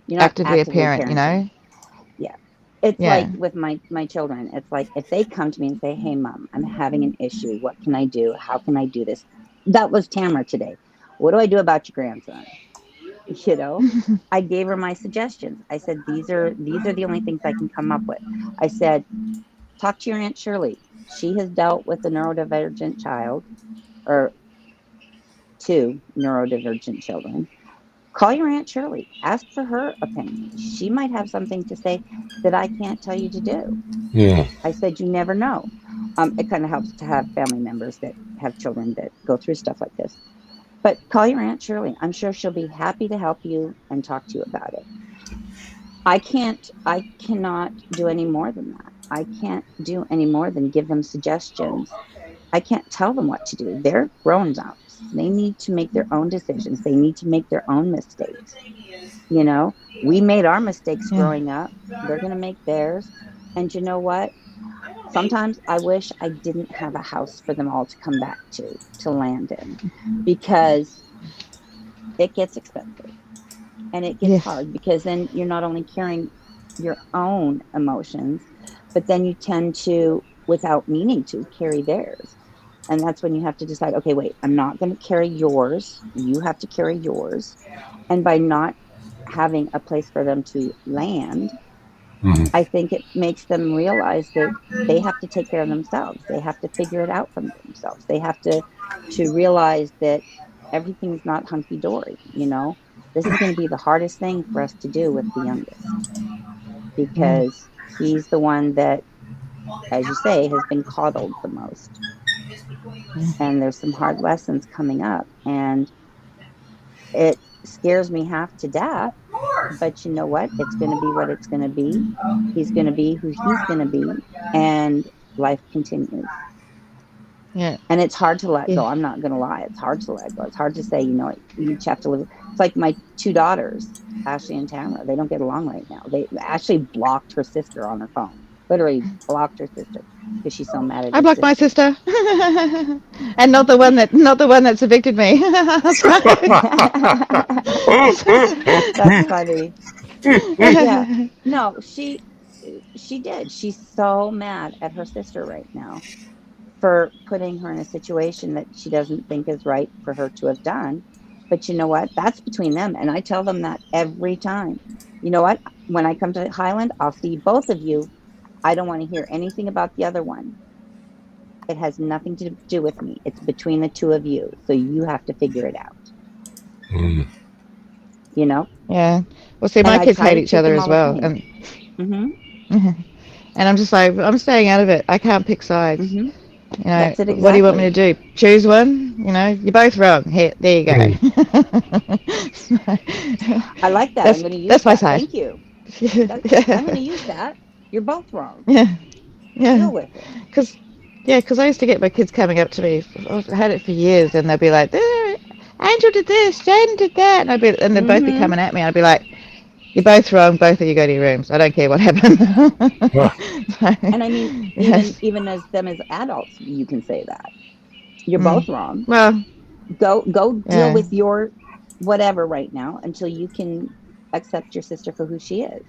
You're not actively a parent, parenting. you know? Yeah. It's like with my children. It's like if they come to me and say, "Hey, Mom, I'm having an issue. What can I do? How can I do this?" That was Tamara today. What do I do about your grandson? You know, I gave her my suggestions. I said, these are the only things I can come up with. I said, talk to your Aunt Shirley. She has dealt with a neurodivergent child, or 2 neurodivergent children. Call your Aunt Shirley. Ask for her opinion. She might have something to say that I can't tell you to do. Yeah. I said, you never know. It kind of helps to have family members that have children that go through stuff like this. But call your Aunt Shirley. I'm sure she'll be happy to help you and talk to you about it. I cannot do any more than that. I can't do any more than give them suggestions. I can't tell them what to do. They're grown ups. They need to make their own decisions. They need to make their own mistakes. You know, we made our mistakes growing up. They're going to make theirs. And you know what? Sometimes I wish I didn't have a house for them all to come back to land in, because it gets expensive and it gets hard, because then you're not only carrying your own emotions, but then you tend to, without meaning to, carry theirs. And that's when you have to decide, okay, wait, I'm not going to carry yours. You have to carry yours. And by not having a place for them to land, I think it makes them realize that they have to take care of themselves. They have to figure it out for themselves. They have to realize that everything's not hunky dory. You know, this is going to be the hardest thing for us to do with the youngest, because he's the one that, as you say, has been coddled the most. And there's some hard lessons coming up, and it scares me half to death. But you know what? It's going to be what it's going to be. He's going to be who he's going to be, and life continues. Yeah. And it's hard to let go. I'm not going to lie. It's hard to let go. It's hard to say, you know, you each have to live. It's like my 2 daughters, Ashley and Tamara. They don't get along right now. Ashley blocked her sister on her phone. Literally blocked her sister because she's so mad at her I blocked my sister. And not the one that's evicted me. That's funny. Yeah. No, she did. She's so mad at her sister right now for putting her in a situation that she doesn't think is right for her to have done. But you know what? That's between them. And I tell them that every time. You know what? When I come to Highland, I'll see both of you. I don't want to hear anything about the other one. It has nothing to do with me. It's between the 2 of you. So you have to figure it out. You know? Yeah. Well, see, my kids hate each other as well. And and I'm just like, I'm staying out of it. I can't pick sides. You know, exactly. What do you want me to do? Choose one? You know, you're both wrong. Here, there you go. I like that. I'm going to use that's that. my side. Thank you. I'm going to use that. You're both wrong. Yeah. Deal with it. Because I used to get my kids coming up to me. I've had it for years, and they'd be like, Angel did this, Jaden did that. And they'd both be coming at me. I'd be like, you're both wrong. Both of you go to your rooms. I don't care what happened. And I mean, even as them as adults, you can say that. You're both wrong. Well, go deal with your whatever right now until you can accept your sister for who she is.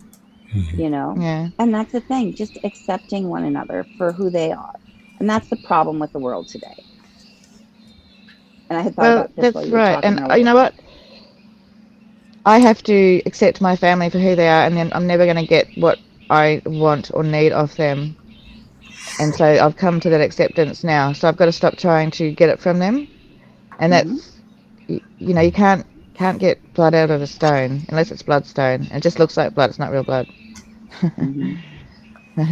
You know? Yeah. And that's the thing, just accepting one another for who they are. And that's the problem with the world today. And I had thought about this while you were talking earlier. And you know what? I have to accept my family for who they are, and then I'm never going to get what I want or need of them. And so I've come to that acceptance now. So I've got to stop trying to get it from them. And that's, you know, you can't get blood out of a stone unless it's bloodstone. It just looks like blood. It's not real blood.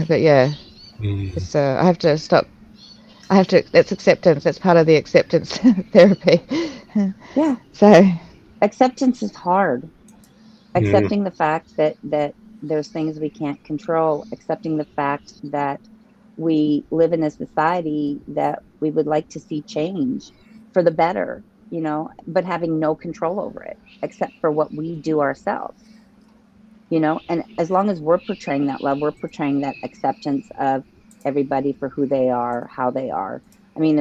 But yeah, it's, I have to stop. That's acceptance. That's part of the acceptance therapy. Yeah. So acceptance is hard. Accepting the fact that there's things we can't control. Accepting the fact that we live in a society that we would like to see change for the better, but having no control over it except for what we do ourselves. And as long as we're portraying that love, we're portraying that acceptance of everybody for who they are, how they are. I mean,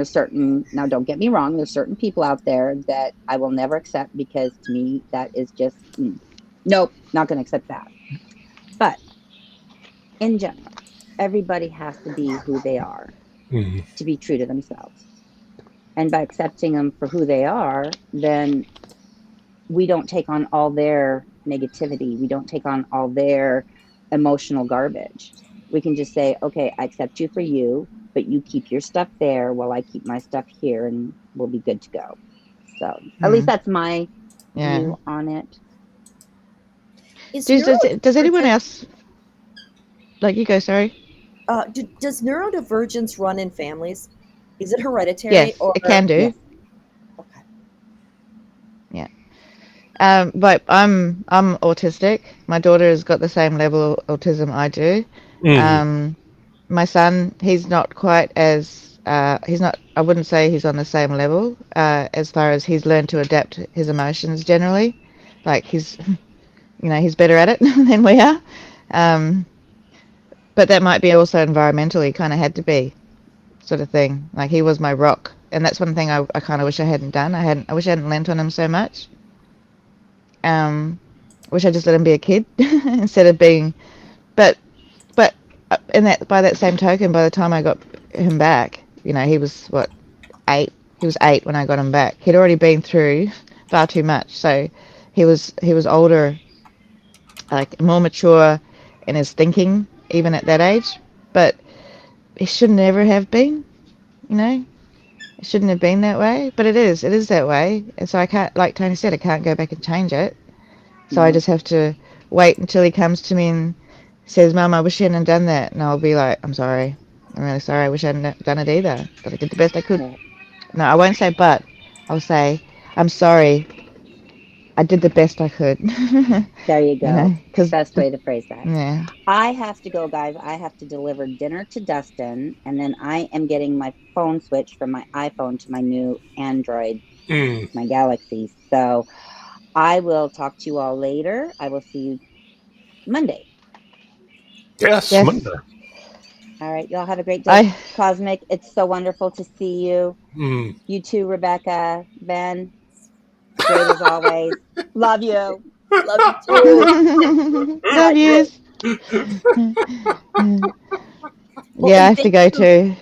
now don't get me wrong, there's certain people out there that I will never accept, because to me that is just nope, not going to accept that. But in general, everybody has to be who they are, Mhm. to be true to themselves. And by accepting them for who they are, then we don't take on all their negativity. We don't take on all their emotional garbage. We can just say, okay, I accept you for you, but you keep your stuff there while I keep my stuff here, and we'll be good to go. So at least that's my Yeah. view on it. Does anyone else, like, you go, sorry? Does neurodivergence run in families? Is it hereditary? Yes, or it can do. Yes. Okay. Yeah. But I'm autistic. My daughter has got the same level of autism I do. Mhm. My son, he's not quite as he's not. I wouldn't say he's on the same level as far as he's learned to adapt his emotions generally. Like he's he's better at it than we are. But that might be also environmentally kind of had to be, sort of thing. Like he was my rock, and that's one thing I kind of wish I hadn't done. I wish I hadn't lent on him so much. Wish I just let him be a kid instead of being. But in that, by that same token, by the time I got him back, he was what, 8. He was 8 when I got him back. He'd already been through far too much. So he was older, like more mature in his thinking, even at that age. But he should never have been. It shouldn't have been that way, but it is. It is that way, and so I can't, like Tony said, I can't go back and change it. So I just have to wait until he comes to me and says, "Mum, I wish you hadn't done that," and I'll be like, "I'm sorry. I'm really sorry. I wish I hadn't done it either. But I did the best I could." Right. No, I won't say but. I'll say, "I'm sorry. I did the best I could." There you go. Because Best way to phrase that. yeah, I have to go, guys. I have to deliver dinner to Dustin, and then I am getting my phone switched from my iPhone to my new Android, Mm. my Galaxy. So I will talk to you all later. I will see you Monday. Yes, yes, Monday. All right. Y'all have a great day. I Cosmic, it's so wonderful to see you. Mm. You too, Rebecca. Ben, great as always. Love you. Love you too. love yous. Well, Yeah, I and have to thank go you. too.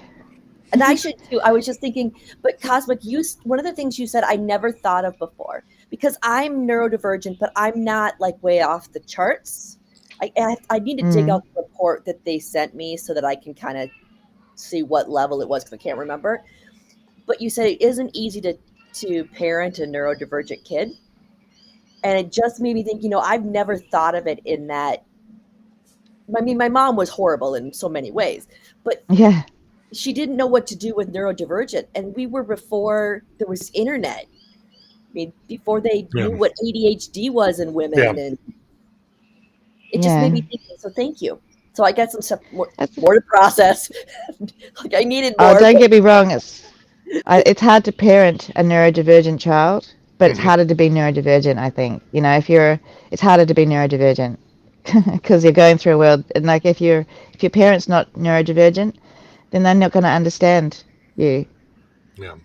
And I should too. I was just thinking, but Cosmic, one of the things you said I never thought of before, because I'm neurodivergent, but I'm not like way off the charts. I need to dig out the report that they sent me so that I can kind of see what level it was, because I can't remember. But you said it isn't easy to parent a neurodivergent kid, and it just made me think. I've never thought of it in that. I mean, my mom was horrible in so many ways, but Yeah, she didn't know what to do with neurodivergent, and we were before there was internet. I mean, before they Yeah. knew what ADHD was in women, Yeah. and it just made yeah. me think. So thank you. So I got some stuff more That's, to process. Like I needed oh, more. don't get me wrong. It's hard to parent a neurodivergent child, but it's Mhm. harder to be neurodivergent. I think it's harder to be neurodivergent because you're going through a world, and like if your parent's not neurodivergent, then they're not going to understand you. Yeah.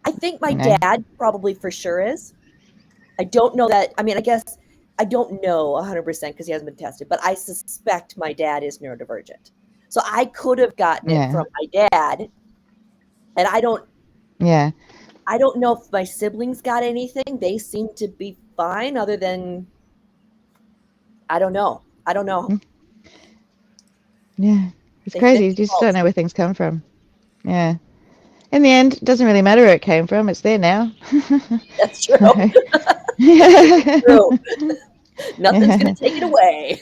I think my You know. dad probably for sure is. I don't know that. I mean, I guess I don't know 100% because he hasn't been tested, but I suspect my dad is neurodivergent. So I could have gotten it Yeah. from my dad, and Yeah. I don't know if my siblings got anything. They seem to be fine, other than I don't know. I don't know. Yeah. It's They crazy. You just don't default. know where things come from. Yeah. In the end, it doesn't really matter where it came from. It's there now. That's true. So, That's yeah. true. Nothing's going to take it away.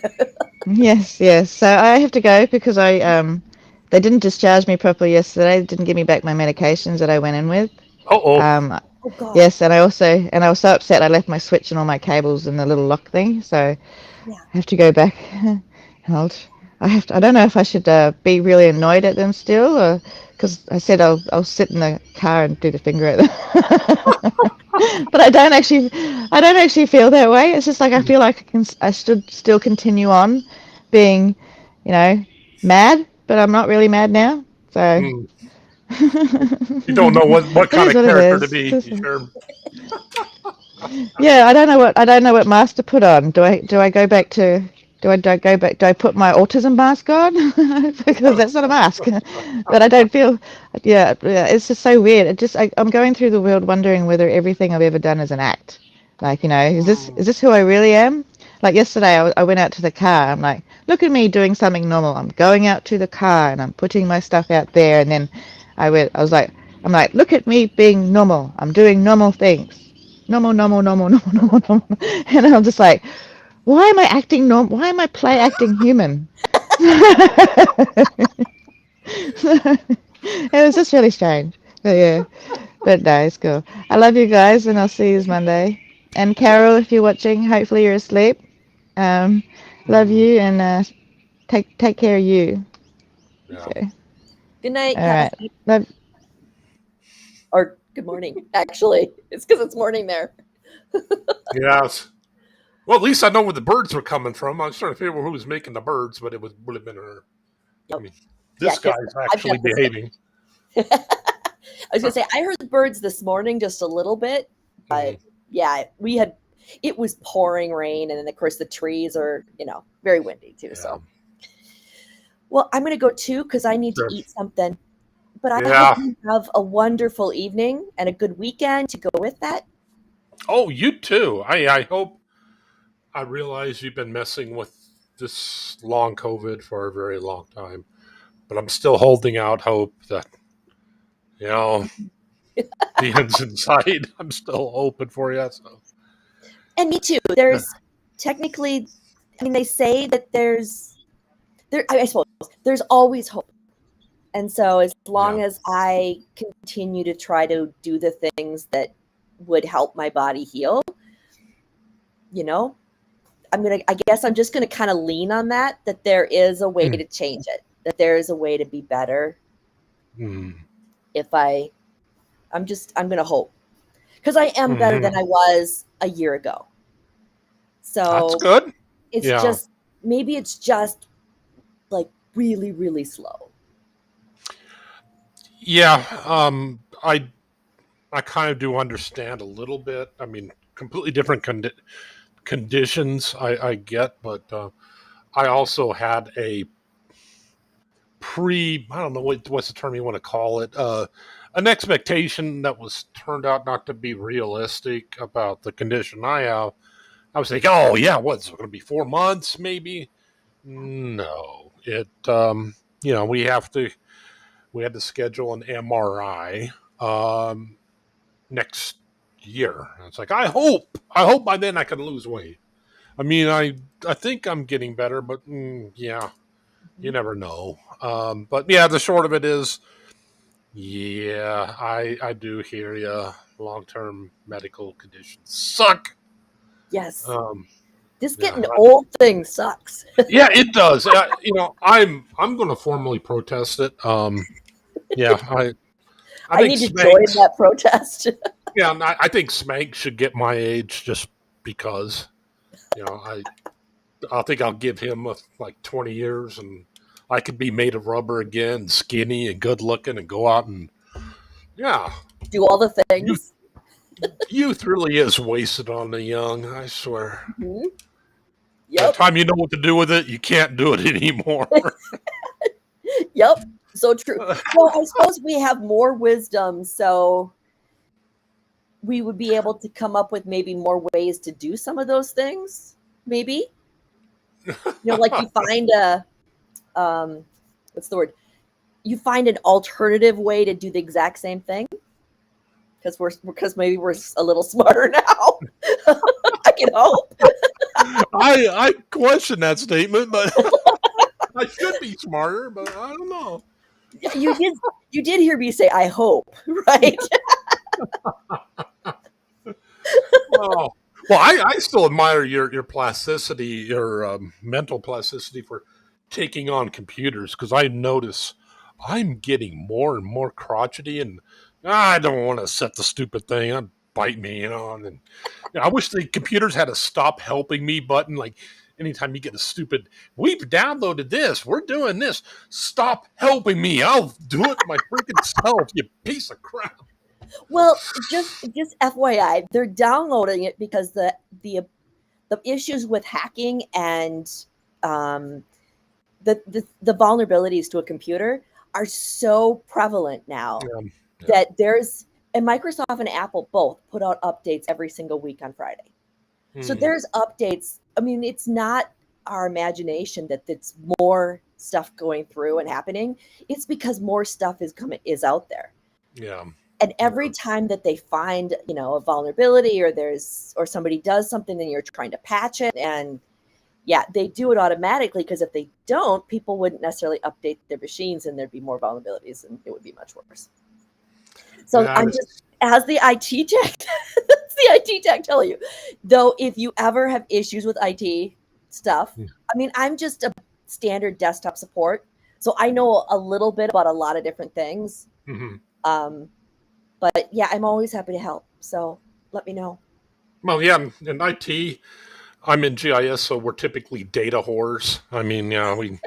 Yes, yes. So I have to go because they didn't discharge me properly yesterday. They didn't give me back my medications that I went in with. Oh. Um, Oh God. yes, and I was so upset I left my switch and all my cables in the little lock thing. So I Yeah. have to go back. Hold. I don't know if I should be really annoyed at them still, or because I said I'll sit in the car and do the finger at them. But I don't actually feel that way. It's just like I feel like I should still continue on being, you know, mad, but I'm not really mad now. So Mm. You don't know what it kind is of what it character to is. be. Sure. Yeah, I don't know what mask to put on. Do I go back to do I go back do I put my autism mask on? Because that's not a mask. But I don't feel yeah, it's just so weird. I'm going through the world wondering whether everything I've ever done is an act. Like, you know, is this who I really am? Like yesterday I went out to the car. I'm like, look at me doing something normal. I'm going out to the car and I'm putting my stuff out there, and then I was like, I'm like, look at me being normal. I'm doing normal things. Normal, normal, normal, normal, normal, normal. And I'm just like, why am I acting normal? Why am I play acting human? It was just really strange. But yeah, but no, it's cool. I love you guys, and I'll see you Monday. And Carol, if you're watching, hopefully you're asleep. Um, love Mm. you, and take care of you. Yeah. So, Good night, all right. Kathy. Love. Or good morning, actually. It's because it's morning there. Yes. Well, at least I know where the birds were coming from. I was trying to figure out who was making the birds, but would have been her. Yep. I mean, Yeah, this 'cause guy's I've actually got this. behaving. I was gonna say I heard the birds this morning just a little bit, but yeah, it was pouring rain, and then of course the trees are very windy too. Yeah. So, well, I'm gonna go too because I need to Sure. eat something. But I hope Yeah. you have a wonderful evening and a good weekend to go with that. Oh, you too. I hope. I realize you've been messing with this long COVID for a very long time, but I'm still holding out hope that you know the end's in sight. I'm still hoping for you. So. And me too. There's technically, I mean, they say that I suppose there's always hope. And so as long Yeah. as I continue to try to do the things that would help my body heal, I guess I'm just gonna kind of lean on that there is a way to change it, that there is a way to be better. If I'm gonna hope. Because I am better than I was a year ago. That's So good. it's Yeah. just maybe it's just like really, really slow. Yeah. I kind of do understand a little bit. I mean, completely different conditions I get, but I also had I don't know what's the term you want to call it, an expectation that was turned out not to be realistic about the condition I have. I was thinking, oh yeah, what's it going to be 4 months maybe? No, we had to schedule an MRI next year. And it's like I hope by then I can lose weight. I mean, I think I'm getting better, but yeah, you never know. But yeah, the short of it is, yeah, I do hear you. Long term medical conditions suck. Yes. This Yeah, getting old thing sucks. yeah, it does. I'm going to formally protest it. Yeah, I I think need to join Spanx. that protest. Yeah, I think Spanx should get my age just because. I think I'll give him like 20 years, and I could be made of rubber again, skinny and good looking, and go out and yeah. Do all the Youth, things. youth really is wasted on the young. I swear. Mm-hmm. By the Yep. time you know what to do with it, you can't do it anymore. Yep. So true. Well, I suppose we have more wisdom, so we would be able to come up with maybe more ways to do some of those things. Maybe, like you find what's the word? You find an alternative way to do the exact same thing because maybe we're a little smarter now. I can hope. I question that statement, but I should be smarter, but I don't know. You did hear me say I hope, right? Oh. Well, I still admire your plasticity, your mental plasticity for taking on computers because I notice I'm getting more and more crotchety, and I don't want to set the stupid thing. It'd bite me, And I wish the computers had a stop helping me button. Like anytime you get a stupid, we've downloaded this, we're doing this. Stop helping me. I'll do it my freaking self. You piece of crap. Well, just FYI, they're downloading it because the issues with hacking and um, the vulnerabilities to a computer are so prevalent now that there's and Microsoft and Apple both put out updates every single week on Friday. So there's updates. I mean, it's not our imagination that it's more stuff going through and happening. It's because more stuff is out there. Yeah. And every time that they find, a vulnerability or somebody does something and you're trying to patch it, and they do it automatically, because if they don't, people wouldn't necessarily update their machines and there'd be more vulnerabilities and it would be much worse. So I'm just, as the IT tech, that's the IT tech telling you. Though, if you ever have issues with IT stuff, I mean, I'm just a standard desktop support. So I know a little bit about a lot of different things. But yeah, I'm always happy to help. So let me know. Well, yeah, in IT, I'm in GIS, so we're typically data whores. I mean, we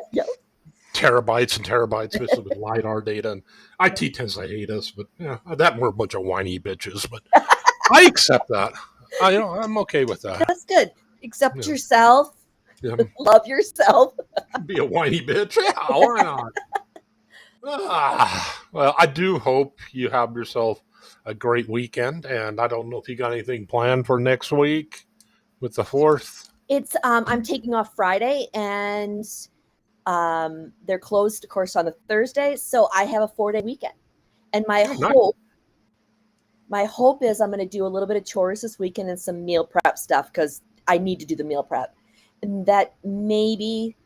terabytes and terabytes with LiDAR data. And IT tends to hate us, but that we're a bunch of whiny bitches. But I accept that. I'm okay with that. That's good. Accept yourself. Love yourself. Be a whiny bitch. Yeah, why not? Well, I do hope you have yourself a great weekend, and I don't know if you got anything planned for next week with the 4th. It's I'm taking off Friday, and they're closed, of course, on a Thursday, so I have a 4-day weekend. And my hope is I'm going to do a little bit of chores this weekend and some meal prep stuff, because I need to do the meal prep, and that maybe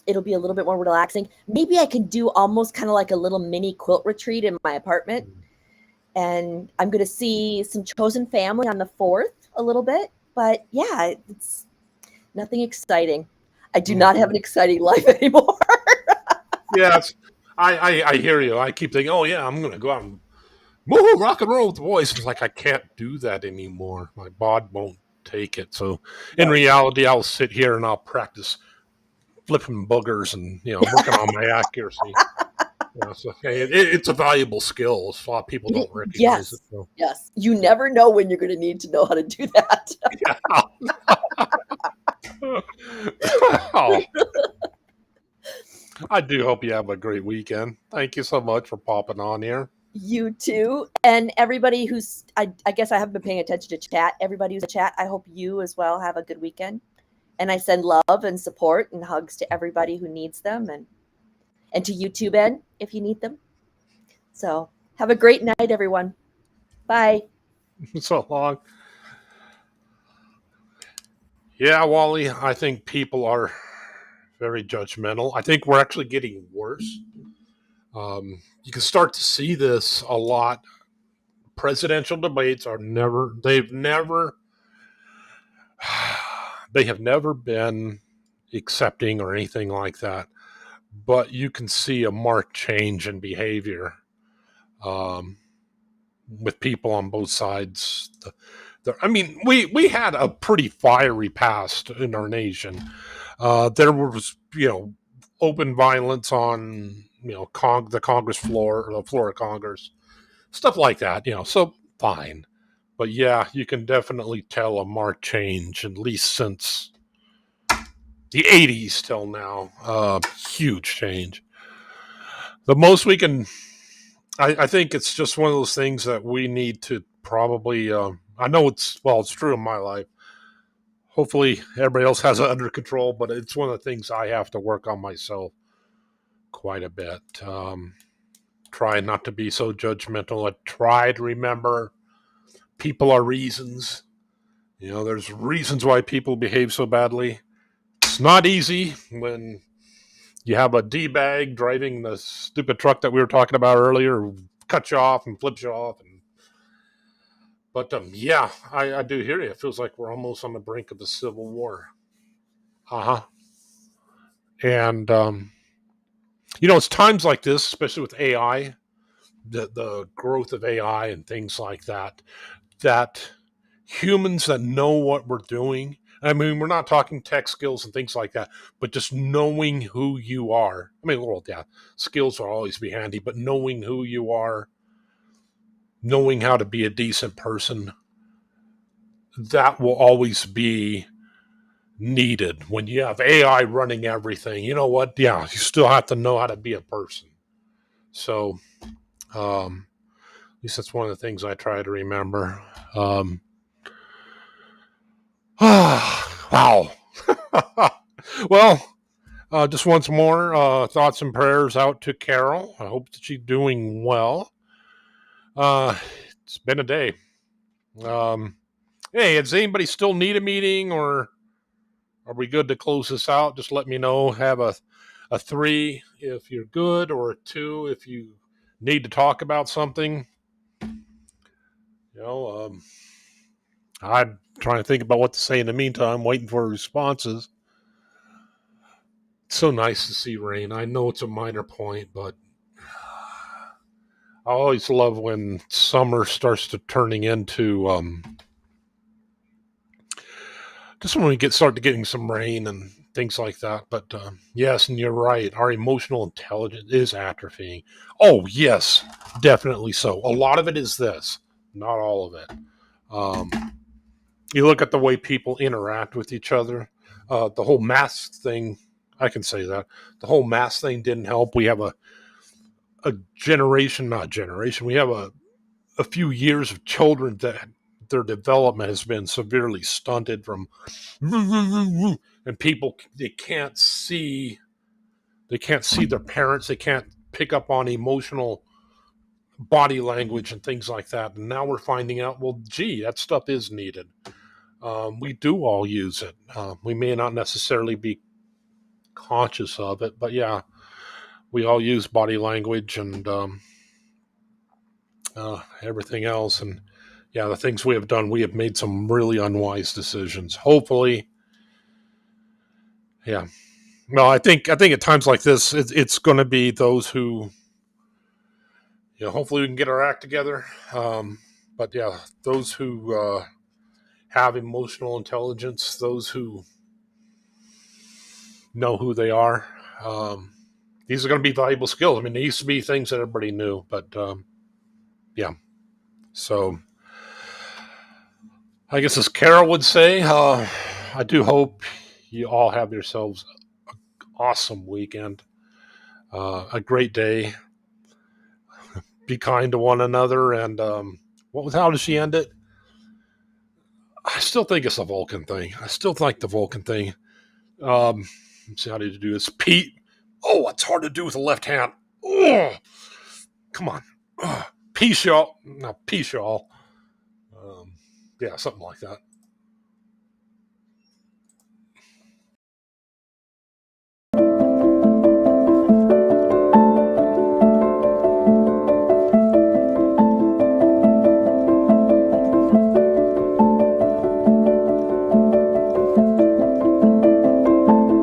it'll be a little bit more relaxing. Maybe I can do almost kind of like a little mini quilt retreat in my apartment. And I'm going to see some chosen family on the 4th a little bit. But yeah, it's nothing exciting. I do not have an exciting life anymore. Yes, I hear you. I keep thinking, oh yeah, I'm going to go out and woohoo, rock and roll with the boys. It's like I can't do that anymore. My body won't take it. So in reality, I'll sit here and I'll practice flipping boogers and working on my accuracy. So it's a valuable skill. A lot of people don't recognize it. So. Yes, you never know when you're going to need to know how to do that. Oh. I do hope you have a great weekend. Thank you so much for popping on here. You too. And everybody who's, I guess I haven't been paying attention to chat. Everybody who's in chat, I hope you as well have a good weekend. And I send love and support and hugs to everybody who needs them, and to you too, Ben, if you need them. So have a great night, everyone. Bye. So long. Yeah, Wally, I think people are very judgmental. I think we're actually getting worse. You can start to see this a lot. Presidential debates they have never been accepting or anything like that. But you can see a marked change in behavior with people on both sides. I mean, we had a pretty fiery past in our nation. There was, open violence on, the Congress floor, or the floor of Congress, stuff like that, so fine. But yeah, you can definitely tell a marked change, at least since the 80s till now. Huge change. The most we can, I think it's just one of those things that we need to probably, I know it's true in my life. Hopefully everybody else has it under control, but it's one of the things I have to work on myself quite a bit. Try not to be so judgmental. I try to remember people are reasons. There's reasons why people behave so badly. It's not easy when you have a D-bag driving the stupid truck that we were talking about earlier, cuts you off and flips you off. But yeah, I do hear you. It feels like we're almost on the brink of a civil war. Uh-huh. And it's times like this, especially with AI, the growth of AI and things like that, that humans that know what we're doing. I mean, we're not talking tech skills and things like that, but just knowing who you are. I mean, well, yeah, skills will always be handy, but knowing who you are, knowing how to be a decent person, that will always be needed when you have AI running everything. You know what? Yeah, you still have to know how to be a person. So, at least that's one of the things I try to remember. Wow. Well, just once more, thoughts and prayers out to Carol. I hope that she's doing well. It's been a day. Hey, does anybody still need a meeting, or are we good to close this out? Just let me know. Have a 3 if you're good, or a 2 if you need to talk about something. I'm trying to think about what to say in the meantime, waiting for responses. It's so nice to see rain. I know it's a minor point, but I always love when summer starts to turning into just when we start getting some rain and things like that. But yes, and you're right. Our emotional intelligence is atrophying. Oh yes, definitely so. A lot of it is this, not all of it. You look at the way people interact with each other. The whole mask thing, I can say that the whole mask thing didn't help. We have a generation, not generation. We have a few years of children that their development has been severely stunted from, and people they can't see their parents. They can't pick up on emotional body language and things like that. And now we're finding out, well, gee, that stuff is needed. We do all use it. We may not necessarily be conscious of it, but yeah, we all use body language and everything else. And yeah, the things we have done, we have made some really unwise decisions. Hopefully, yeah. No, I think at times like this, it's going to be those who, hopefully we can get our act together. But yeah, those who have emotional intelligence, those who know who they are, these are going to be valuable skills. I mean, they used to be things that everybody knew, but yeah. So I guess as Carol would say, I do hope you all have yourselves an awesome weekend, a great day. Be kind to one another, and how does she end it? I still think it's a Vulcan thing. I still like the Vulcan thing. Let's see how to do this. Pete. Oh, it's hard to do with the left hand. Oh, come on. Peace, y'all. No, peace, y'all. Yeah, something like that.